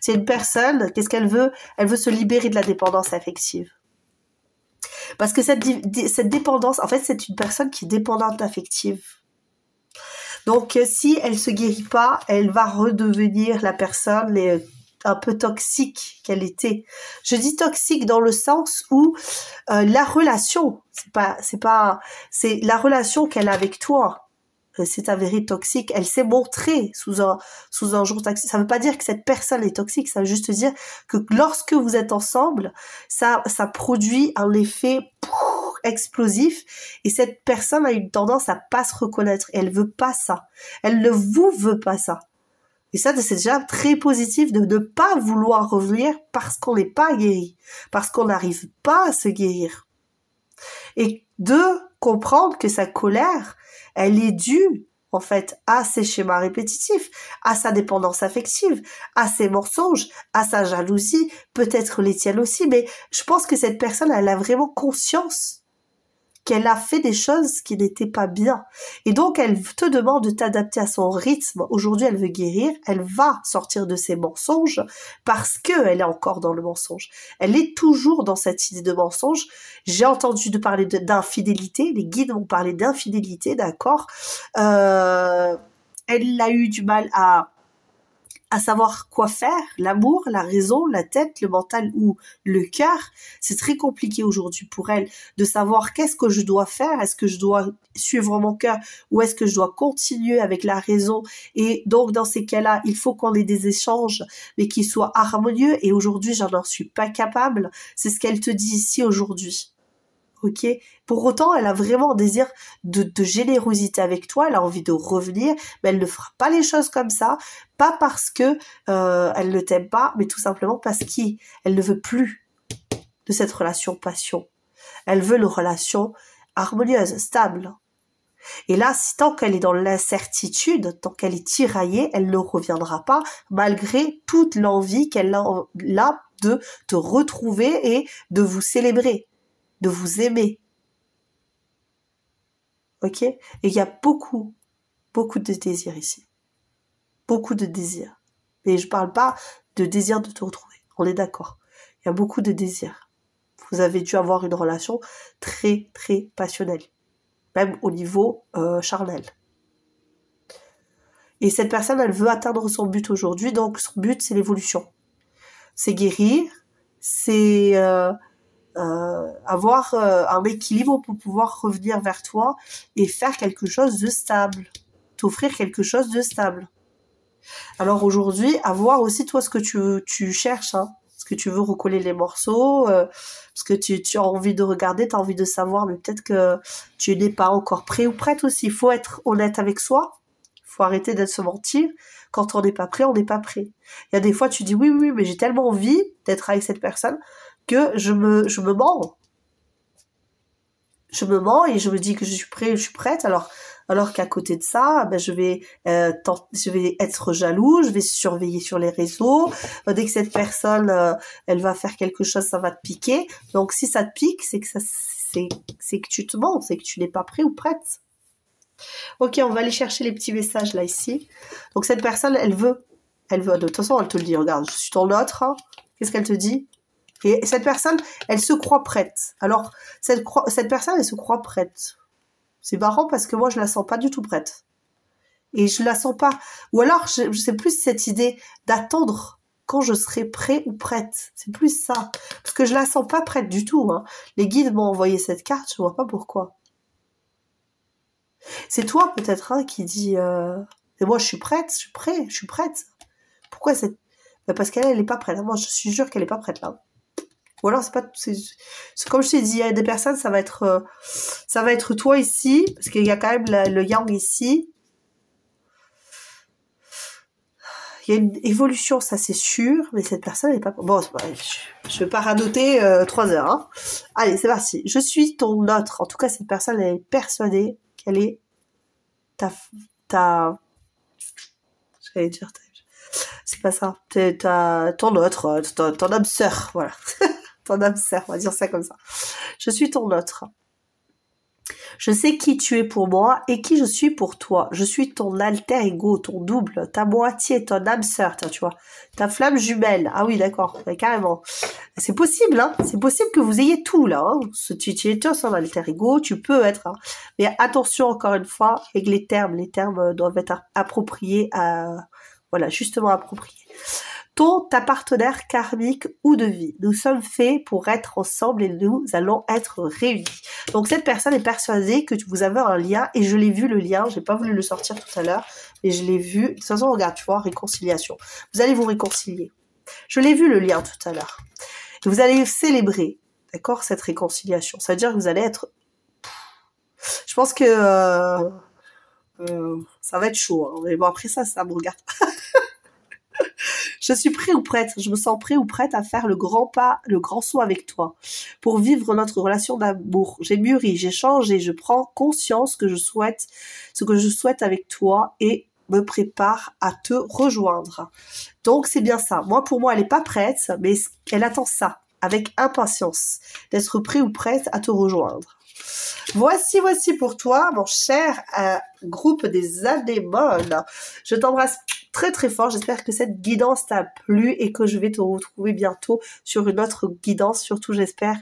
C'est une personne, qu'est-ce qu'elle veut? Elle veut se libérer de la dépendance affective. Parce que cette dépendance, en fait, c'est une personne qui est dépendante affective. Donc, si elle se guérit pas, elle va redevenir la personne un peu toxique qu'elle était. Je dis toxique dans le sens où la relation, c'est la relation qu'elle a avec toi. C'est avéré toxique. Elle s'est montrée sous un jour toxique. Ça veut pas dire que cette personne est toxique. Ça veut juste dire que lorsque vous êtes ensemble, ça produit un effet explosif et cette personne a une tendance à pas se reconnaître. Et elle veut pas ça. Elle ne vous veut pas ça. Et ça, c'est déjà très positif de ne pas vouloir revenir parce qu'on n'est pas guéri, parce qu'on n'arrive pas à se guérir. Et de comprendre que sa colère, elle est due, en fait, à ses schémas répétitifs, à sa dépendance affective, à ses mensonges, à sa jalousie, peut-être les tiennes aussi, mais je pense que cette personne, elle a vraiment conscience qu'elle a fait des choses qui n'étaient pas bien. Et donc, elle te demande de t'adapter à son rythme. Aujourd'hui, elle veut guérir. Elle va sortir de ses mensonges parce qu'elle est encore dans le mensonge. Elle est toujours dans cette idée de mensonge. J'ai entendu parler d'infidélité. Les guides vont parler d'infidélité, d'accord. Elle a eu du mal à savoir quoi faire, l'amour, la raison, la tête, le mental ou le cœur. C'est très compliqué aujourd'hui pour elle de savoir qu'est-ce que je dois faire, est-ce que je dois suivre mon cœur ou est-ce que je dois continuer avec la raison. Et donc dans ces cas-là, il faut qu'on ait des échanges mais qui soient harmonieux et aujourd'hui, j'en suis pas capable. C'est ce qu'elle te dit ici aujourd'hui. Ok. Pour autant, elle a vraiment un désir de générosité avec toi. Elle a envie de revenir, mais elle ne fera pas les choses comme ça. Pas parce que elle ne t'aime pas, mais tout simplement parce qu'elle ne veut plus de cette relation passion. Elle veut une relation harmonieuse, stable. Et là, tant qu'elle est dans l'incertitude, tant qu'elle est tiraillée, elle ne reviendra pas, malgré toute l'envie qu'elle a de te retrouver et de vous célébrer, de vous aimer. Ok? Et il y a beaucoup de désirs ici. Beaucoup de désirs. Et je parle pas de désir de te retrouver. On est d'accord. Il y a beaucoup de désirs. Vous avez dû avoir une relation très, très passionnelle. Même au niveau charnel. Et cette personne, elle veut atteindre son but aujourd'hui. Donc, son but, c'est l'évolution. C'est guérir. C'est avoir un équilibre pour pouvoir revenir vers toi et faire quelque chose de stable. T'offrir quelque chose de stable. Alors aujourd'hui, à voir aussi toi ce que tu cherches, hein. Est-ce que tu veux recoller les morceaux, parce que tu as envie de regarder, tu as envie de savoir, mais peut-être que tu n'es pas encore prêt ou prête aussi. Il faut être honnête avec soi, il faut arrêter de se mentir. Quand on n'est pas prêt, on n'est pas prêt. Il y a des fois, tu dis oui, oui, mais j'ai tellement envie d'être avec cette personne que je me mens. Je me mens et je me dis que je suis prêt, je suis prête, alors qu'à côté de ça, ben je vais être jaloux, je vais surveiller sur les réseaux. Dès que cette personne, elle va faire quelque chose, ça va te piquer. Donc si ça te pique, c'est que tu te mens, c'est que tu n'es pas prêt ou prête. Ok, on va aller chercher les petits messages là ici. Donc cette personne, elle veut. De toute façon, elle te le dit. Regarde, je suis ton autre. Hein. Qu'est-ce qu'elle te dit? Et cette personne, elle se croit prête. Alors, cette personne, elle se croit prête. C'est marrant parce que moi, je la sens pas du tout prête. Et je la sens pas. Ou alors, je sais plus cette idée d'attendre quand je serai prêt ou prête. C'est plus ça. Parce que je la sens pas prête du tout. Hein. Les guides m'ont envoyé cette carte, je vois pas pourquoi. C'est toi peut-être hein, qui dit et moi je suis prête, je suis prête. Pourquoi cette... Ben parce qu'elle est pas prête. Moi je suis sûre qu'elle est pas prête là. Ou alors c'est pas c'est comme je t'ai dit, il y a des personnes ça va être toi ici parce qu'il y a quand même le yang ici. Il y a une évolution, ça c'est sûr, mais cette personne n'est pas... Bon, je vais pas radoter 3 heures. Hein. Allez, c'est parti. Je suis ton autre. En tout cas, cette personne elle est persuadée qu'elle est j'allais dire c'est pas ça, ton autre, ton âme sœur, voilà. Ton âme sœur, on va dire ça comme ça. Je suis ton autre. Je sais qui tu es pour moi et qui je suis pour toi. Je suis ton alter ego, ton double, ta moitié, ton âme sœur, tu vois. Ta flamme jumelle. Ah oui, d'accord, carrément. C'est possible, hein. C'est possible que vous ayez tout, là. Hein. Tu es ton alter ego, tu peux être. Hein. Mais attention, encore une fois, avec les termes. Les termes doivent être appropriés voilà, justement appropriés. Ta partenaire karmique ou de vie. Nous sommes faits pour être ensemble et nous allons être réunis. Donc cette personne est persuadée que vous avez un lien et je l'ai vu le lien, j'ai pas voulu le sortir tout à l'heure, mais je l'ai vu. De toute façon, regarde, tu vois, réconciliation. Vous allez vous réconcilier. Je l'ai vu le lien tout à l'heure. Et vous allez célébrer, d'accord, cette réconciliation. Ça veut dire que vous allez être... Je pense que ça va être chaud. Hein. Mais bon, après ça me regarde. Je suis prêt ou prête, je me sens prêt ou prête à faire le grand pas, le grand saut avec toi, pour vivre notre relation d'amour. J'ai mûri, j'ai changé, je prends conscience que ce que je souhaite avec toi et me prépare à te rejoindre. Donc c'est bien ça. Pour moi, elle n'est pas prête, mais elle attend ça, avec impatience, d'être prêt ou prête à te rejoindre. Voici pour toi, mon cher groupe des anémones. Je t'embrasse très très fort. J'espère que cette guidance t'a plu et que je vais te retrouver bientôt sur une autre guidance. Surtout, j'espère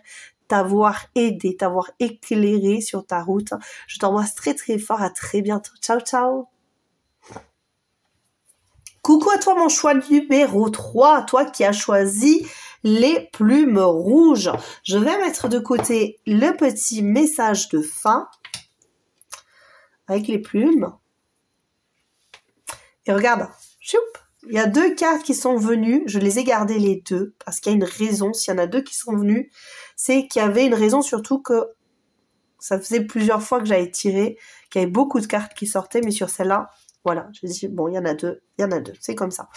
t'avoir aidé, t'avoir éclairé sur ta route. Je t'embrasse très très fort. À très bientôt. Ciao, ciao. Coucou à toi, mon choix numéro 3. Toi qui as choisi les plumes rouges. Je vais mettre de côté le petit message de fin avec les plumes. Et regarde, il y a 2 cartes qui sont venues. Je les ai gardées les 2 parce qu'il y a une raison. S'il y en a 2 qui sont venues, c'est qu'il y avait une raison, surtout que ça faisait plusieurs fois que j'avais tiré, qu'il y avait beaucoup de cartes qui sortaient, mais sur celle-là, voilà, je me dis, bon, il y en a 2, c'est comme ça.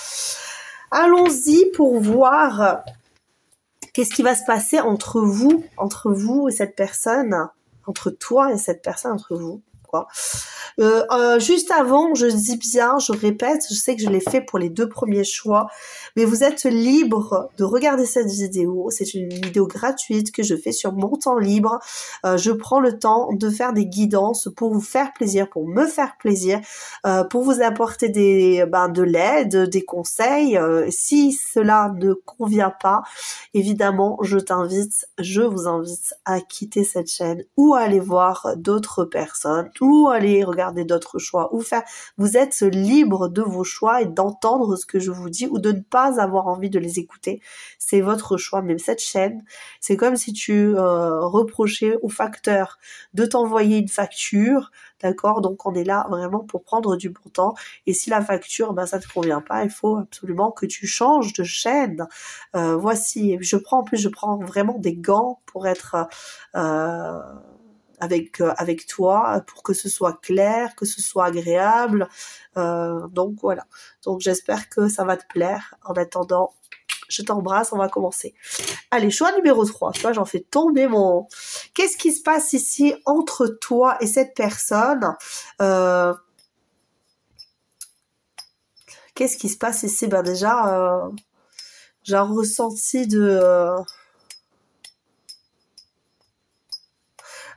Allons-y pour voir qu'est-ce qui va se passer entre vous et cette personne, entre toi et cette personne, entre vous. Juste avant, je dis bien, je répète, je sais que je l'ai fait pour les 2 premiers choix, mais vous êtes libre de regarder cette vidéo. C'est une vidéo gratuite que je fais sur mon temps libre. Je prends le temps de faire des guidances pour vous faire plaisir, pour me faire plaisir, pour vous apporter de l'aide, des conseils. Si cela ne convient pas, évidemment, je vous invite à quitter cette chaîne ou à aller voir d'autres personnes, ou aller regarder d'autres choix, ou faire... Vous êtes libre de vos choix et d'entendre ce que je vous dis, ou de ne pas avoir envie de les écouter. C'est votre choix. Même cette chaîne, c'est comme si tu reprochais au facteur de t'envoyer une facture, d'accord? Donc on est là vraiment pour prendre du bon temps. Et si la facture, ben ça te convient pas, il faut absolument que tu changes de chaîne. Voici, je prends vraiment des gants pour être avec toi, pour que ce soit clair, que ce soit agréable. Donc voilà. Donc j'espère que ça va te plaire. En attendant, je t'embrasse, on va commencer. Allez, choix numéro 3. Tu vois, j'en fais tomber mon... Qu'est-ce qui se passe ici entre toi et cette personne? Qu'est-ce qui se passe ici? Ben déjà, j'ai un ressenti de...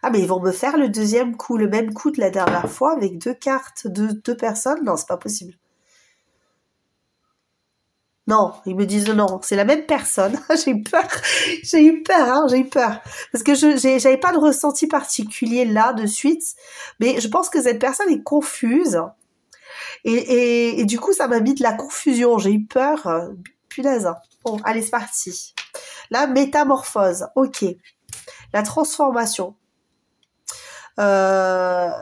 Ah, mais ils vont me faire le deuxième coup, le même coup de la dernière fois avec 2 cartes de 2 personnes? Non, c'est pas possible. Non, ils me disent non, c'est la même personne. J'ai eu peur, j'ai eu peur. Parce que j'avais pas de ressenti particulier là de suite, mais je pense que cette personne est confuse. Et du coup, ça m'a mis de la confusion. J'ai eu peur. Punaise. Bon, allez, c'est parti. La métamorphose. Ok. La transformation. Là,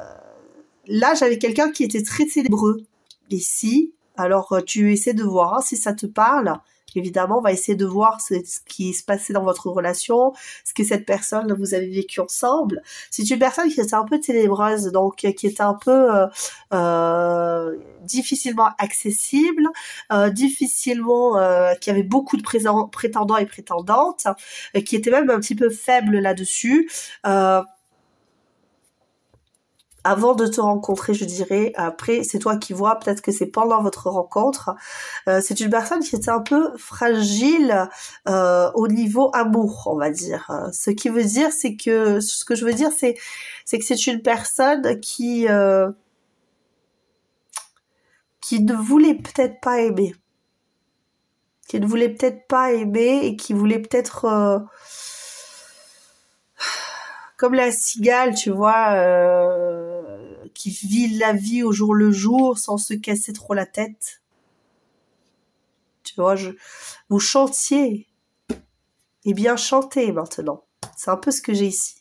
j'avais quelqu'un qui était très ténébreux. Ici, alors tu essaies de voir si ça te parle. Évidemment, on va essayer de voir ce qui se passait dans votre relation, ce que cette personne, vous avez vécu ensemble. C'est une personne qui était un peu ténébreuse, donc qui était un peu difficilement accessible, difficilement, qui avait beaucoup de prétendants et prétendantes, qui était même un petit peu faible là-dessus. Avant de te rencontrer, je dirais, après, c'est toi qui vois, peut-être que c'est pendant votre rencontre, c'est une personne qui était un peu fragile au niveau amour, on va dire. Ce qui veut dire, c'est que, ce que je veux dire, c'est que c'est une personne qui ne voulait peut-être pas aimer. Qui ne voulait peut-être pas aimer et qui voulait peut-être... comme la cigale, tu vois, qui vit la vie au jour le jour sans se casser trop la tête. Tu vois, vous chantiez. Et bien chanter maintenant. C'est un peu ce que j'ai ici.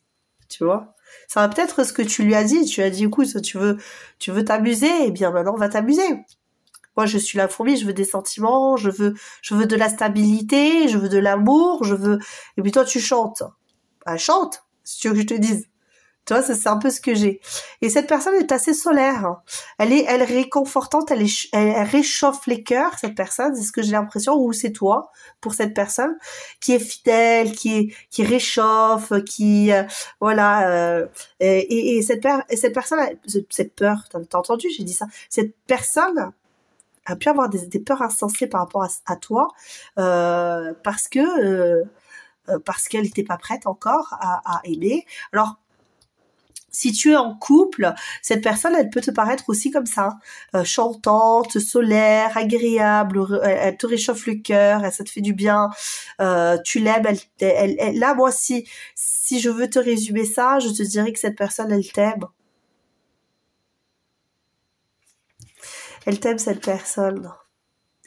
Tu vois. Ça va peut-être ce que tu lui as dit. Tu lui as dit, écoute, tu veux t'amuser, eh bien maintenant on va t'amuser. Moi, je suis la fourmi, je veux des sentiments, je veux de la stabilité, je veux de l'amour, et puis toi tu chantes. Bah, chante. Si tu veux que je te dise. Tu vois, c'est un peu ce que j'ai. Et cette personne est assez solaire. Elle est réconfortante, elle réchauffe les cœurs, cette personne. C'est ce que j'ai l'impression, ou c'est toi, pour cette personne, qui est fidèle, qui réchauffe, qui, voilà, et cette personne, cette peur, t'as entendu, j'ai dit ça. Cette personne a pu avoir des peurs insensées par rapport à toi, parce qu'elle n'était pas prête encore à aimer. Alors, si tu es en couple, cette personne, elle peut te paraître aussi comme ça, chantante, solaire, agréable, elle te réchauffe le cœur, ça te fait du bien, tu l'aimes, là, moi, si je veux te résumer ça, je te dirais que cette personne, elle t'aime. Elle t'aime, cette personne.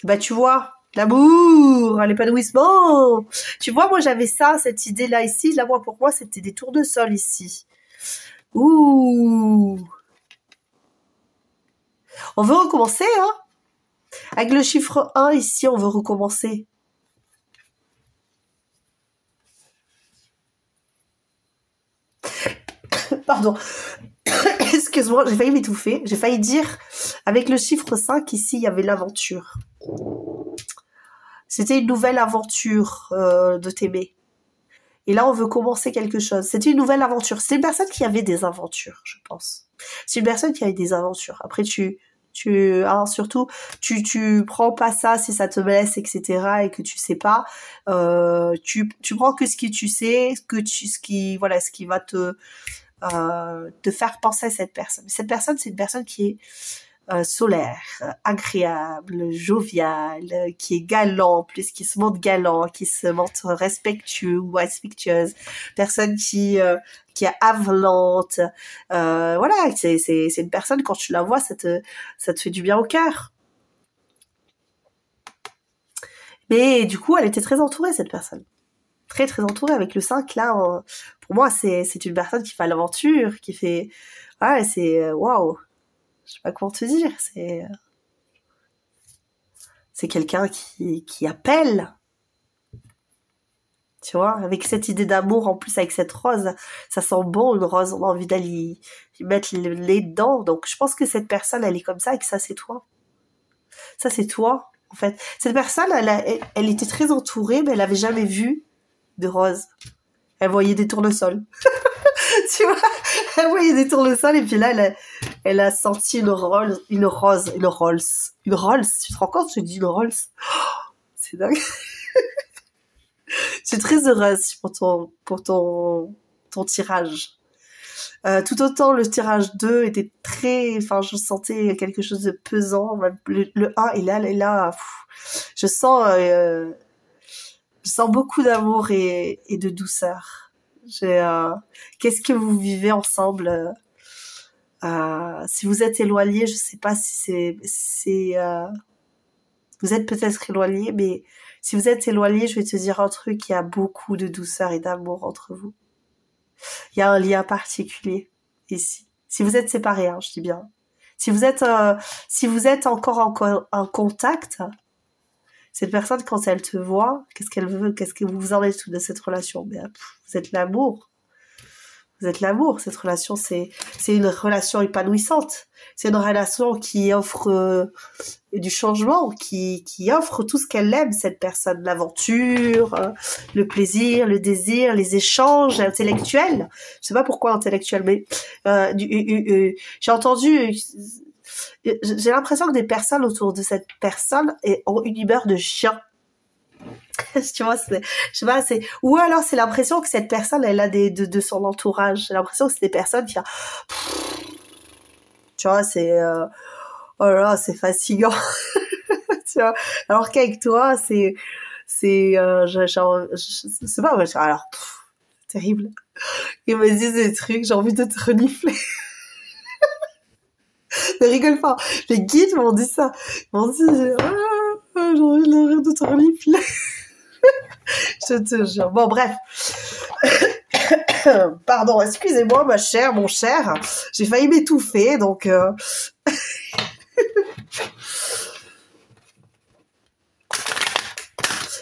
Bah, tu vois, l'amour, l'épanouissement. Tu vois, moi, j'avais ça, cette idée-là ici. Là, moi, pour moi, c'était des tournesols ici. Ouh. On veut recommencer, hein? Avec le chiffre 1, ici, on veut recommencer. Pardon. Excuse-moi, j'ai failli m'étouffer. J'ai failli dire, avec le chiffre 5, ici, il y avait l'aventure. C'était une nouvelle aventure de t'aimer. Et là, on veut commencer quelque chose. C'était une nouvelle aventure. C'est une personne qui avait des aventures, je pense. C'est une personne qui avait des aventures. Après, surtout, tu prends pas ça si ça te blesse, etc., et que tu sais pas. Tu prends que ce que tu sais, ce qui va te faire penser à cette personne. Cette personne, c'est une personne qui est solaire, agréable, jovial, qui est galant, plus qui se montre galant, qui se montre respectueux ou respectueuse, personne qui est avenante, voilà, c'est une personne, quand tu la vois, ça te fait du bien au cœur. Mais du coup, elle était très entourée, cette personne. Très, très entourée. Avec le 5, là, pour moi, c'est une personne qui fait l'aventure, qui fait... Ouais, c'est... Waouh. Je sais pas comment te dire. C'est quelqu'un qui appelle. Tu vois, avec cette idée d'amour, en plus, avec cette rose, ça sent bon, une rose, on a envie d'aller y mettre les dents. Donc, je pense que cette personne, elle est comme ça, et que ça, c'est toi. Ça, c'est toi, en fait. Cette personne, elle était très entourée, mais elle avait jamais vu de rose. Elle voyait des tournesols. Tu vois, elle voyait des tournesols, et puis là, elle a senti une rose. Tu te rends compte, je dis une Rolls? C'est dingue. Je suis très heureuse pour ton tirage. Tout autant le tirage 2 était très, enfin, je sentais quelque chose de pesant. Le 1, il est là, je sens beaucoup d'amour et de douceur. Qu'est-ce que vous vivez ensemble? Si vous êtes éloignés, je sais pas si vous êtes peut-être éloignés, mais si vous êtes éloignés, je vais te dire un truc, il y a beaucoup de douceur et d'amour entre vous. Il y a un lien particulier ici. Si vous êtes séparés, hein, je dis bien. Si vous êtes encore en contact, cette personne, quand elle te voit, qu'est-ce qu'elle veut? Qu'est-ce que vous en êtes de cette relation? Mais, vous êtes l'amour. Vous êtes l'amour. Cette relation, c'est une relation épanouissante. C'est une relation qui offre du changement, qui offre tout ce qu'elle aime, cette personne. L'aventure, le plaisir, le désir, les échanges intellectuels. Je sais pas pourquoi intellectuel, mais j'ai entendu... J'ai l'impression que des personnes autour de cette personne ont une humeur de chien. Tu vois, je sais pas, ou alors c'est l'impression que cette personne, elle a de son entourage. J'ai l'impression que c'est des personnes qui, tu vois, oh là là, c'est fatigant. Tu vois, alors qu'avec toi, je sais pas, alors, terrible. Ils me disent des trucs, j'ai envie de te renifler. Ne rigole pas. Les guides m'ont dit ça. Ils m'ont dit, j'ai envie de te renifler. Je te jure. Bon, bref. Pardon, excusez-moi, ma chère, mon cher. J'ai failli m'étouffer, donc...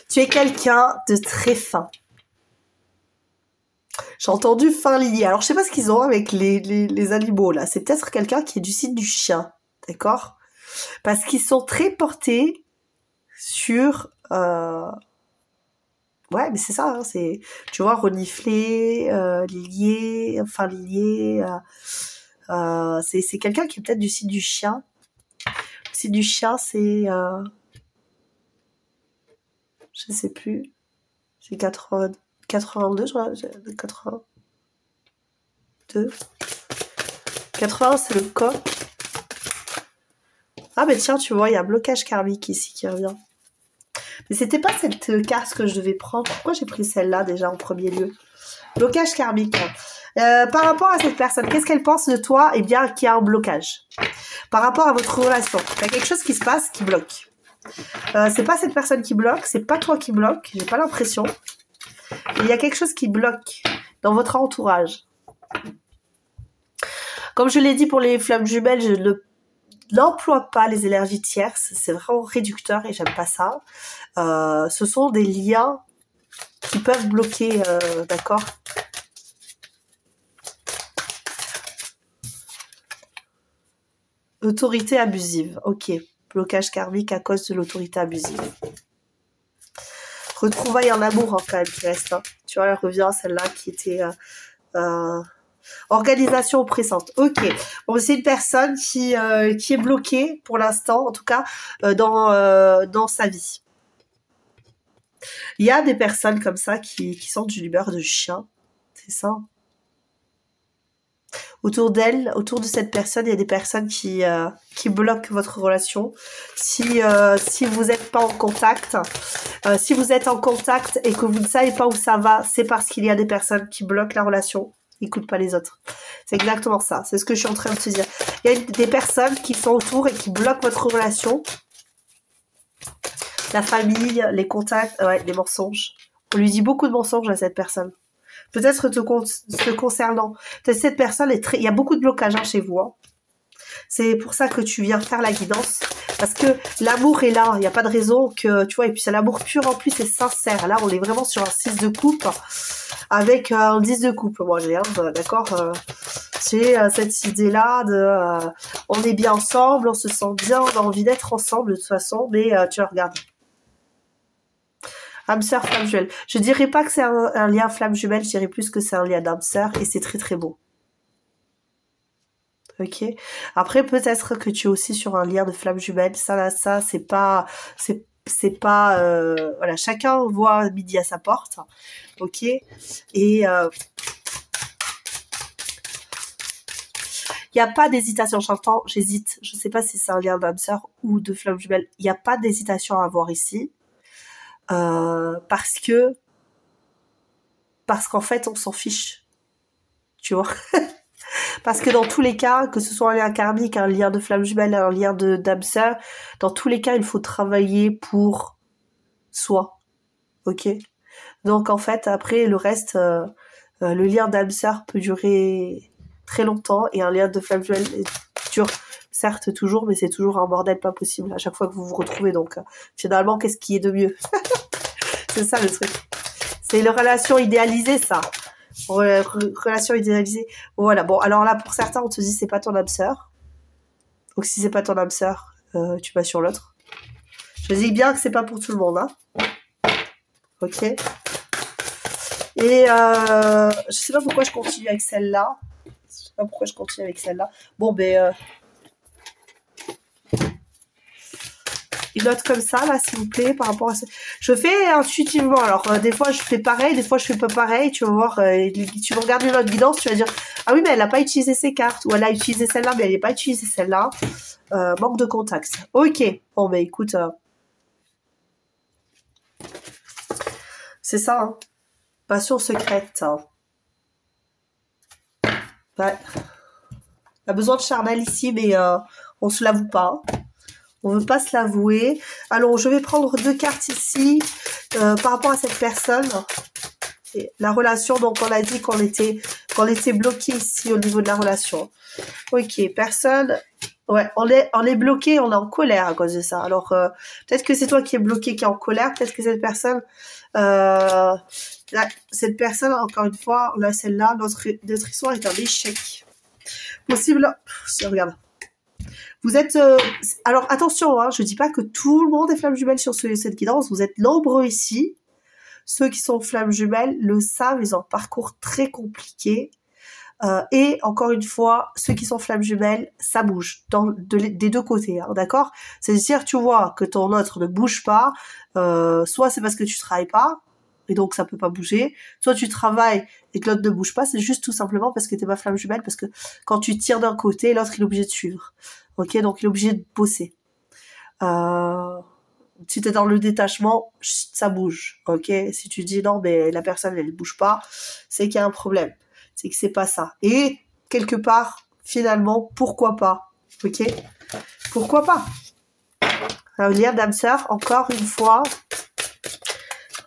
Tu es quelqu'un de très fin. J'ai entendu fin lié. Alors, je sais pas ce qu'ils ont avec les animaux, là. C'est peut-être quelqu'un qui est du site du chien. D'accord? Parce qu'ils sont très portés sur... Ouais, mais c'est ça, hein, tu vois, renifler, lier, enfin lier, c'est quelqu'un qui est peut-être du site du chien. Le site du chien, c'est, je sais plus, c'est 82, je crois, 82. 80, c'est le coq. Ah, mais tiens, tu vois, il y a un blocage karmique ici qui revient. Mais c'était pas cette carte que je devais prendre. Pourquoi j'ai pris celle-là déjà en premier lieu? Blocage karmique. Par rapport à cette personne, qu'est-ce qu'elle pense de toi? Eh bien, qu'il y a un blocage. Par rapport à votre relation, il y a quelque chose qui se passe qui bloque. C'est pas cette personne qui bloque, c'est pas toi qui bloque, j'ai pas l'impression. Il y a quelque chose qui bloque dans votre entourage. Comme je l'ai dit pour les flammes jumelles, je n'emploie pas les énergies tierces, c'est vraiment réducteur et j'aime pas ça. Ce sont des liens qui peuvent bloquer, d'accord? Autorité abusive, ok. Blocage karmique à cause de l'autorité abusive. Retrouvailles en amour, hein, quand même, qui reste. Hein. Tu vois, elle revient, celle-là, qui était... organisation oppressante. Ok. Bon, c'est une personne qui est bloquée, pour l'instant, en tout cas, dans sa vie. Il y a des personnes comme ça qui sont d'une humeur de chien. C'est ça. autour d'elle, autour de cette personne, il y a des personnes qui bloquent votre relation. Si vous n'êtes pas en contact, si vous êtes en contact et que vous ne savez pas où ça va, c'est parce qu'il y a des personnes qui bloquent la relation. Écoute pas les autres. C'est exactement ça. C'est ce que je suis en train de te dire. Il y a des personnes qui sont autour et qui bloquent votre relation. La famille, les contacts, ouais, les mensonges. On lui dit beaucoup de mensonges à cette personne. Peut-être te concernant. Peut-être cette personne est très... Il y a beaucoup de blocages chez vous. Hein. C'est pour ça que tu viens faire la guidance. Parce que l'amour est là. Il n'y a pas de raison que... Tu vois, et puis c'est l'amour pur en plus et sincère. Là, on est vraiment sur un 6 de coupe avec un 10 de coupe. Moi, j'ai d'accord j'ai cette idée-là de... on est bien ensemble, on se sent bien, on a envie d'être ensemble de toute façon. Mais tu vois, regarde. Âme sœur, flamme jumelle. Je dirais pas que c'est un lien flamme jumelle, je dirais plus que c'est un lien d'âme sœur et c'est très très beau. Ok. Après, peut-être que tu es aussi sur un lien de flamme jumelle. Ça, c'est pas, voilà, chacun voit midi à sa porte. Ok. Et, il n'y a pas d'hésitation. J'entends, j'hésite. Je sais pas si c'est un lien d'âme sœur ou de flamme jumelle. Il n'y a pas d'hésitation à avoir ici. Parce qu'en fait on s'en fiche, tu vois. Parce que dans tous les cas, que ce soit un lien karmique, un lien de flamme jumelle, un lien d'âme sœur, dans tous les cas il faut travailler pour soi, ok. Donc en fait après le reste, le lien d'âme sœur peut durer très longtemps et un lien de flamme jumelle dure certes toujours, mais c'est toujours un bordel pas possible à chaque fois que vous vous retrouvez. Donc finalement qu'est-ce qui est de mieux? C'est ça le truc. C'est une relation idéalisée, ça. Relation idéalisée. Voilà. Bon, alors là, pour certains, on te dit c'est pas ton âme sœur. Donc si c'est pas ton âme sœur, tu vas sur l'autre. Je dis bien que c'est pas pour tout le monde, hein. Ok. Et je sais pas pourquoi je continue avec celle-là. Bon, ben. Une note comme ça, là, s'il vous plaît, par rapport à ça. Je fais intuitivement. Alors, des fois, je fais pareil, des fois, je fais pas pareil. Tu vas voir, tu vas regarder notre guidance, tu vas dire, ah oui, mais elle n'a pas utilisé ses cartes. Ou elle a utilisé celle-là, mais elle n'a pas utilisé celle-là. Manque de contact. Ok. Bon, ben, écoute. C'est ça, hein. Passion secrète. Hein. Ouais. On a besoin de charnel ici, mais on se l'avoue pas. On veut pas se l'avouer. Alors, je vais prendre 2 cartes ici par rapport à cette personne. Et la relation, donc on a dit qu'on était bloqué ici au niveau de la relation. Ok, personne... Ouais, on est bloqué, on est en colère à cause de ça. Alors, peut-être que c'est toi qui es bloqué, qui est en colère. Peut-être que cette personne... cette personne, encore une fois, là, celle-là, notre histoire est un échec. Possible... Si, regarde. Vous êtes... alors, attention, hein, je dis pas que tout le monde est flamme jumelle sur cette guidance. Vous êtes nombreux ici. Ceux qui sont flammes jumelles le savent. Ils ont un parcours très compliqué. Et encore une fois, ceux qui sont flammes jumelles, ça bouge des deux côtés, hein, d'accord? C'est-à-dire, tu vois que ton autre ne bouge pas. Soit c'est parce que tu travailles pas. Et donc, ça peut pas bouger. Soit tu travailles et que l'autre ne bouge pas. C'est juste tout simplement parce que t'es pas flamme jumelle. Parce que quand tu tires d'un côté, l'autre, il est obligé de suivre. Ok, donc il est obligé de bosser. Si tu es dans le détachement, ça bouge. Ok, si tu dis non, mais la personne elle bouge pas, c'est qu'il y a un problème. C'est que c'est pas ça. Et quelque part, finalement, pourquoi pas? Ok, pourquoi pas? Un lien d'âme sœur, encore une fois,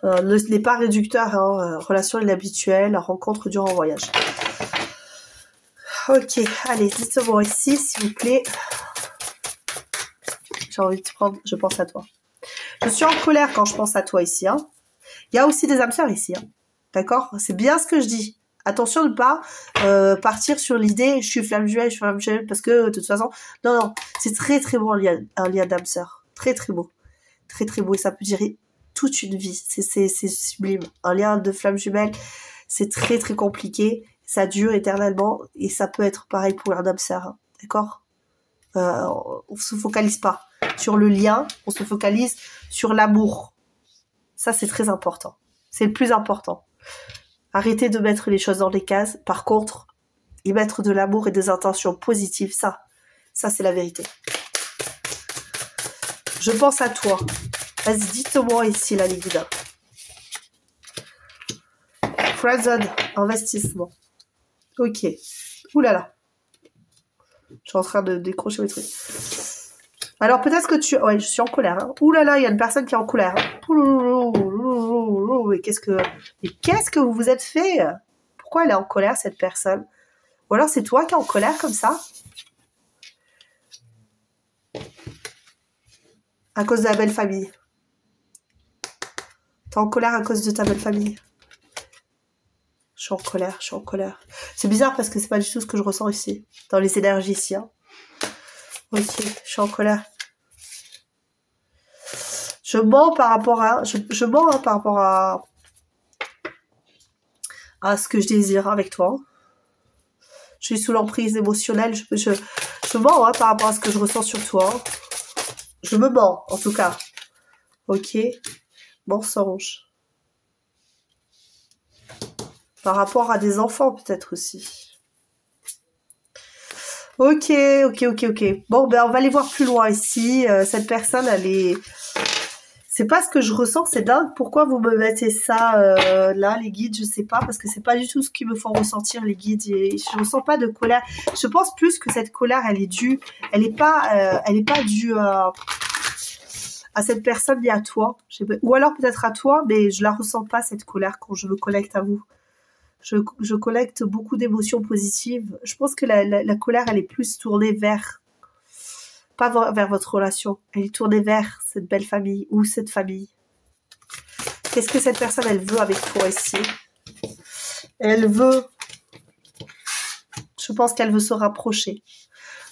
n'est pas réducteur. Hein, relation inhabituelle, rencontre durant voyage. Ok, allez, dites-moi ici, s'il vous plaît. J'ai envie de te prendre, je pense à toi. Je suis en colère quand je pense à toi ici. Hein. Il y a aussi des âmes sœurs ici. Hein. D'accord? C'est bien ce que je dis. Attention de ne pas partir sur l'idée je suis flamme jumelle, parce que de toute façon... Non, c'est très très beau un lien d'âme sœur. Très très beau. Très très beau. Et ça peut durer toute une vie. C'est sublime. Un lien de flamme jumelle, c'est très très compliqué. Ça dure éternellement et ça peut être pareil pour un âme sœur, hein, d'accord? On se focalise pas sur le lien, on se focalise sur l'amour. Ça, c'est très important. C'est le plus important. Arrêtez de mettre les choses dans les cases. Par contre, y mettre de l'amour et des intentions positives. Ça c'est la vérité. Je pense à toi. Vas-y, dites-moi ici, la Ligouda. Friendzone, investissement. Ok. Ouh là là. Je suis en train de décrocher mes trucs. Alors, peut-être que tu... Ouais, je suis en colère. Hein. Ouh là là, il y a une personne qui est en colère. Mais qu'est-ce que vous vous êtes fait? Pourquoi elle est en colère, cette personne? Ou alors, c'est toi qui es en colère comme ça? À cause de la belle famille. T'es en colère à cause de ta belle famille. Je suis en colère, je suis en colère. C'est bizarre parce que c'est pas du tout ce que je ressens ici. Dans les énergies ici. Hein. Ok, je suis en colère. Je mens par rapport à... Je mens hein, par rapport à ce que je désire avec toi. Je suis sous l'emprise émotionnelle. Je mens hein, par rapport à ce que je ressens sur toi. Je me mens, en tout cas. Ok. Mensonge. Par rapport à des enfants, peut-être aussi. Ok. Bon, ben, on va aller voir plus loin ici. Cette personne, elle est... C'est pas ce que je ressens, c'est dingue. Pourquoi vous me mettez ça là, les guides? Je sais pas, parce que c'est pas du tout ce qui me font ressentir, les guides. Et je ressens pas de colère. Je pense plus que cette colère, elle est due... Elle est pas due à cette personne ni à toi. Ou alors peut-être à toi, mais je la ressens pas, cette colère, quand je me connecte à vous. Je collecte beaucoup d'émotions positives. Je pense que la colère, elle est plus tournée vers... Pas vers votre relation. Elle est tournée vers cette belle famille ou cette famille. Qu'est-ce que cette personne, elle veut avec toi ici? Elle veut... Je pense qu'elle veut se rapprocher.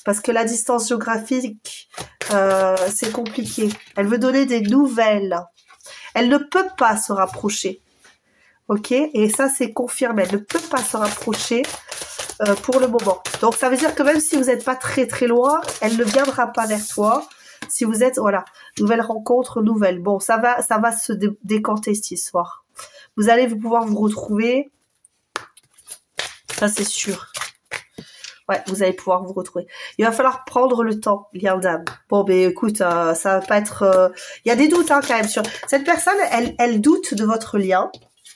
Parce que la distance géographique, c'est compliqué. Elle veut donner des nouvelles. Elle ne peut pas se rapprocher. Ok, et ça c'est confirmé, elle ne peut pas se rapprocher pour le moment. Donc ça veut dire que même si vous n'êtes pas très très loin, elle ne viendra pas vers toi. Si vous êtes, voilà, nouvelle rencontre, nouvelle. Bon, ça va se décanter cette histoire. Vous allez pouvoir vous retrouver, ça c'est sûr. Ouais, vous allez pouvoir vous retrouver. Il va falloir prendre le temps, lien d'âme. Bon, ben écoute, ça va pas être... Il y a des doutes hein, quand même sur... Cette personne, elle doute de votre lien.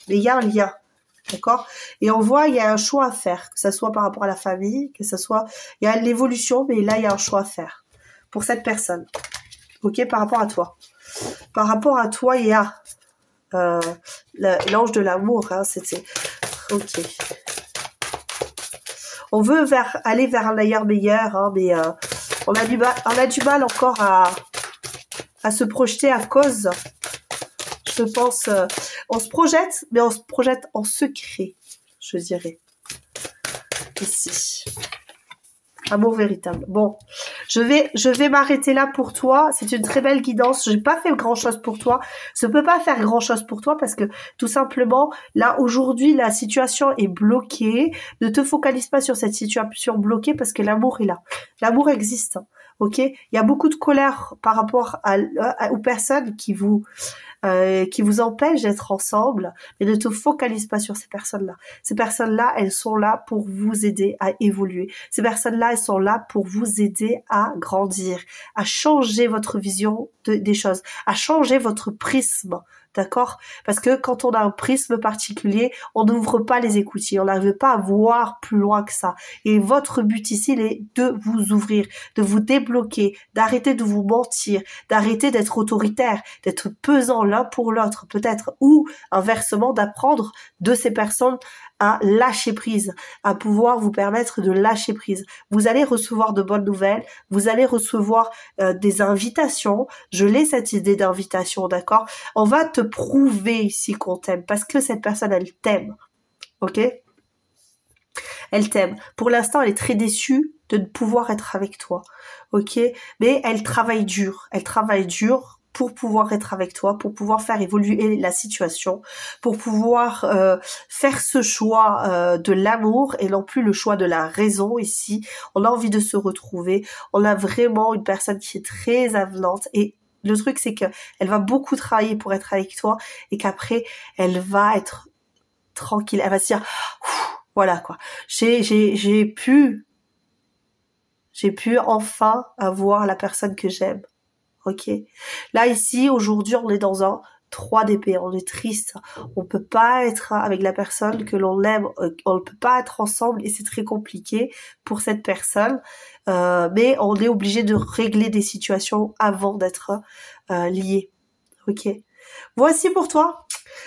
Mais il y a un lien, d'accord? Et on voit, il y a un choix à faire, que ce soit par rapport à la famille, que ce soit... Il y a l'évolution, mais là, il y a un choix à faire pour cette personne. Ok, par rapport à toi. Par rapport à toi, il y a l'ange de l'amour. Hein, c'était... Ok. On veut aller vers un ailleurs meilleur, hein, mais on a du mal encore à se projeter à cause... Je pense, on se projette, mais on se projette en secret, je dirais. Ici. Amour véritable. Bon, je vais m'arrêter là pour toi. C'est une très belle guidance. Je n'ai pas fait grand-chose pour toi. Je ne peux pas faire grand-chose pour toi parce que, tout simplement, là, aujourd'hui, la situation est bloquée. Ne te focalise pas sur cette situation bloquée parce que l'amour est là. L'amour existe. Ok? Il y a beaucoup de colère par rapport aux personnes qui vous empêchent d'être ensemble, mais ne te focalise pas sur ces personnes-là. Ces personnes-là, elles sont là pour vous aider à évoluer. Ces personnes-là, elles sont là pour vous aider à grandir, à changer votre vision des choses, à changer votre prisme. D'accord? Parce que quand on a un prisme particulier, on n'ouvre pas les écoutilles, on n'arrive pas à voir plus loin que ça. Et votre but ici, il est de vous ouvrir, de vous débloquer, d'arrêter de vous mentir, d'arrêter d'être autoritaire, d'être pesant l'un pour l'autre peut-être, ou inversement d'apprendre de ces personnes à lâcher prise, à pouvoir vous permettre de lâcher prise. Vous allez recevoir de bonnes nouvelles, vous allez recevoir des invitations. Je l'ai cette idée d'invitation, d'accord? On va te prouver ici qu'on t'aime parce que cette personne, elle t'aime, ok? Elle t'aime. Pour l'instant, elle est très déçue de ne pouvoir être avec toi, ok? Mais elle travaille dur. Elle travaille dur pour pouvoir être avec toi, pour pouvoir faire évoluer la situation, pour pouvoir faire ce choix de l'amour et non plus le choix de la raison ici. On a envie de se retrouver. On a vraiment une personne qui est très avenante et le truc, c'est que elle va beaucoup travailler pour être avec toi et qu'après, elle va être tranquille. Elle va se dire, Voilà quoi. J'ai pu enfin avoir la personne que j'aime. Ok. Là ici, aujourd'hui, on est dans un 3 d'épée, on est triste. On peut pas être avec la personne que l'on aime, on ne peut pas être ensemble et c'est très compliqué pour cette personne. Mais on est obligé de régler des situations avant d'être liés. Ok. Voici pour toi.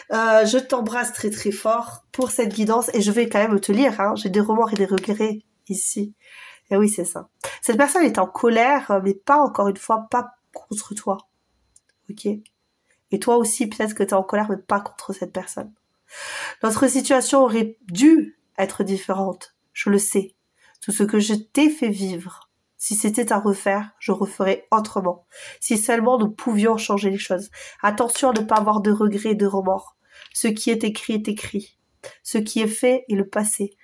Je t'embrasse très très fort pour cette guidance et je vais quand même te lire. Hein. J'ai des remords et des regrets ici. Et oui, c'est ça. Cette personne est en colère, mais pas, encore une fois, pas contre toi. Ok? Et toi aussi, peut-être que t'es en colère, mais pas contre cette personne. Notre situation aurait dû être différente. Je le sais. Tout ce que je t'ai fait vivre, si c'était à refaire, je referais autrement. Si seulement nous pouvions changer les choses. Attention à ne pas avoir de regrets et de remords. Ce qui est écrit est écrit. Ce qui est fait est le passé.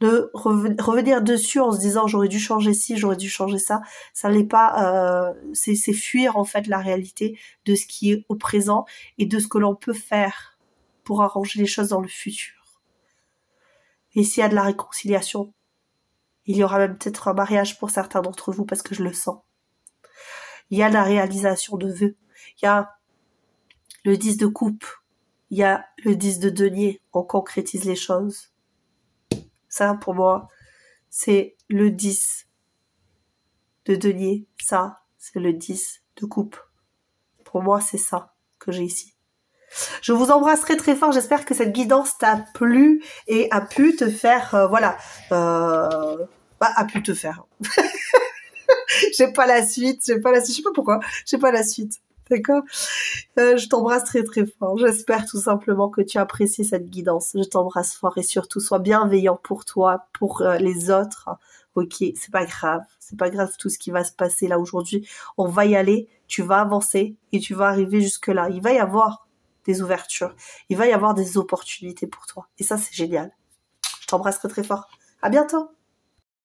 De revenir dessus en se disant j'aurais dû changer ci, j'aurais dû changer ça, ça n'est pas, c'est fuir en fait la réalité de ce qui est au présent et de ce que l'on peut faire pour arranger les choses dans le futur. Et s'il y a de la réconciliation, il y aura même peut-être un mariage pour certains d'entre vous parce que je le sens. Il y a la réalisation de vœux, il y a le 10 de coupe, il y a le 10 de denier, on concrétise les choses. Ça, pour moi, c'est le 10 de denier. Ça, c'est le 10 de coupe. Pour moi, c'est ça que j'ai ici. Je vous embrasse très très fort. J'espère que cette guidance t'a plu et a pu te faire, a pu te faire. J'ai pas la suite. Je sais pas pourquoi. J'ai pas la suite. D'accord? Je t'embrasse très très fort. J'espère tout simplement que tu apprécies cette guidance. Je t'embrasse fort et surtout sois bienveillant pour toi, pour les autres. Ok, c'est pas grave. C'est pas grave tout ce qui va se passer là aujourd'hui. On va y aller. Tu vas avancer et tu vas arriver jusque là. Il va y avoir des ouvertures. Il va y avoir des opportunités pour toi. Et ça, c'est génial. Je t'embrasse très très fort. À bientôt.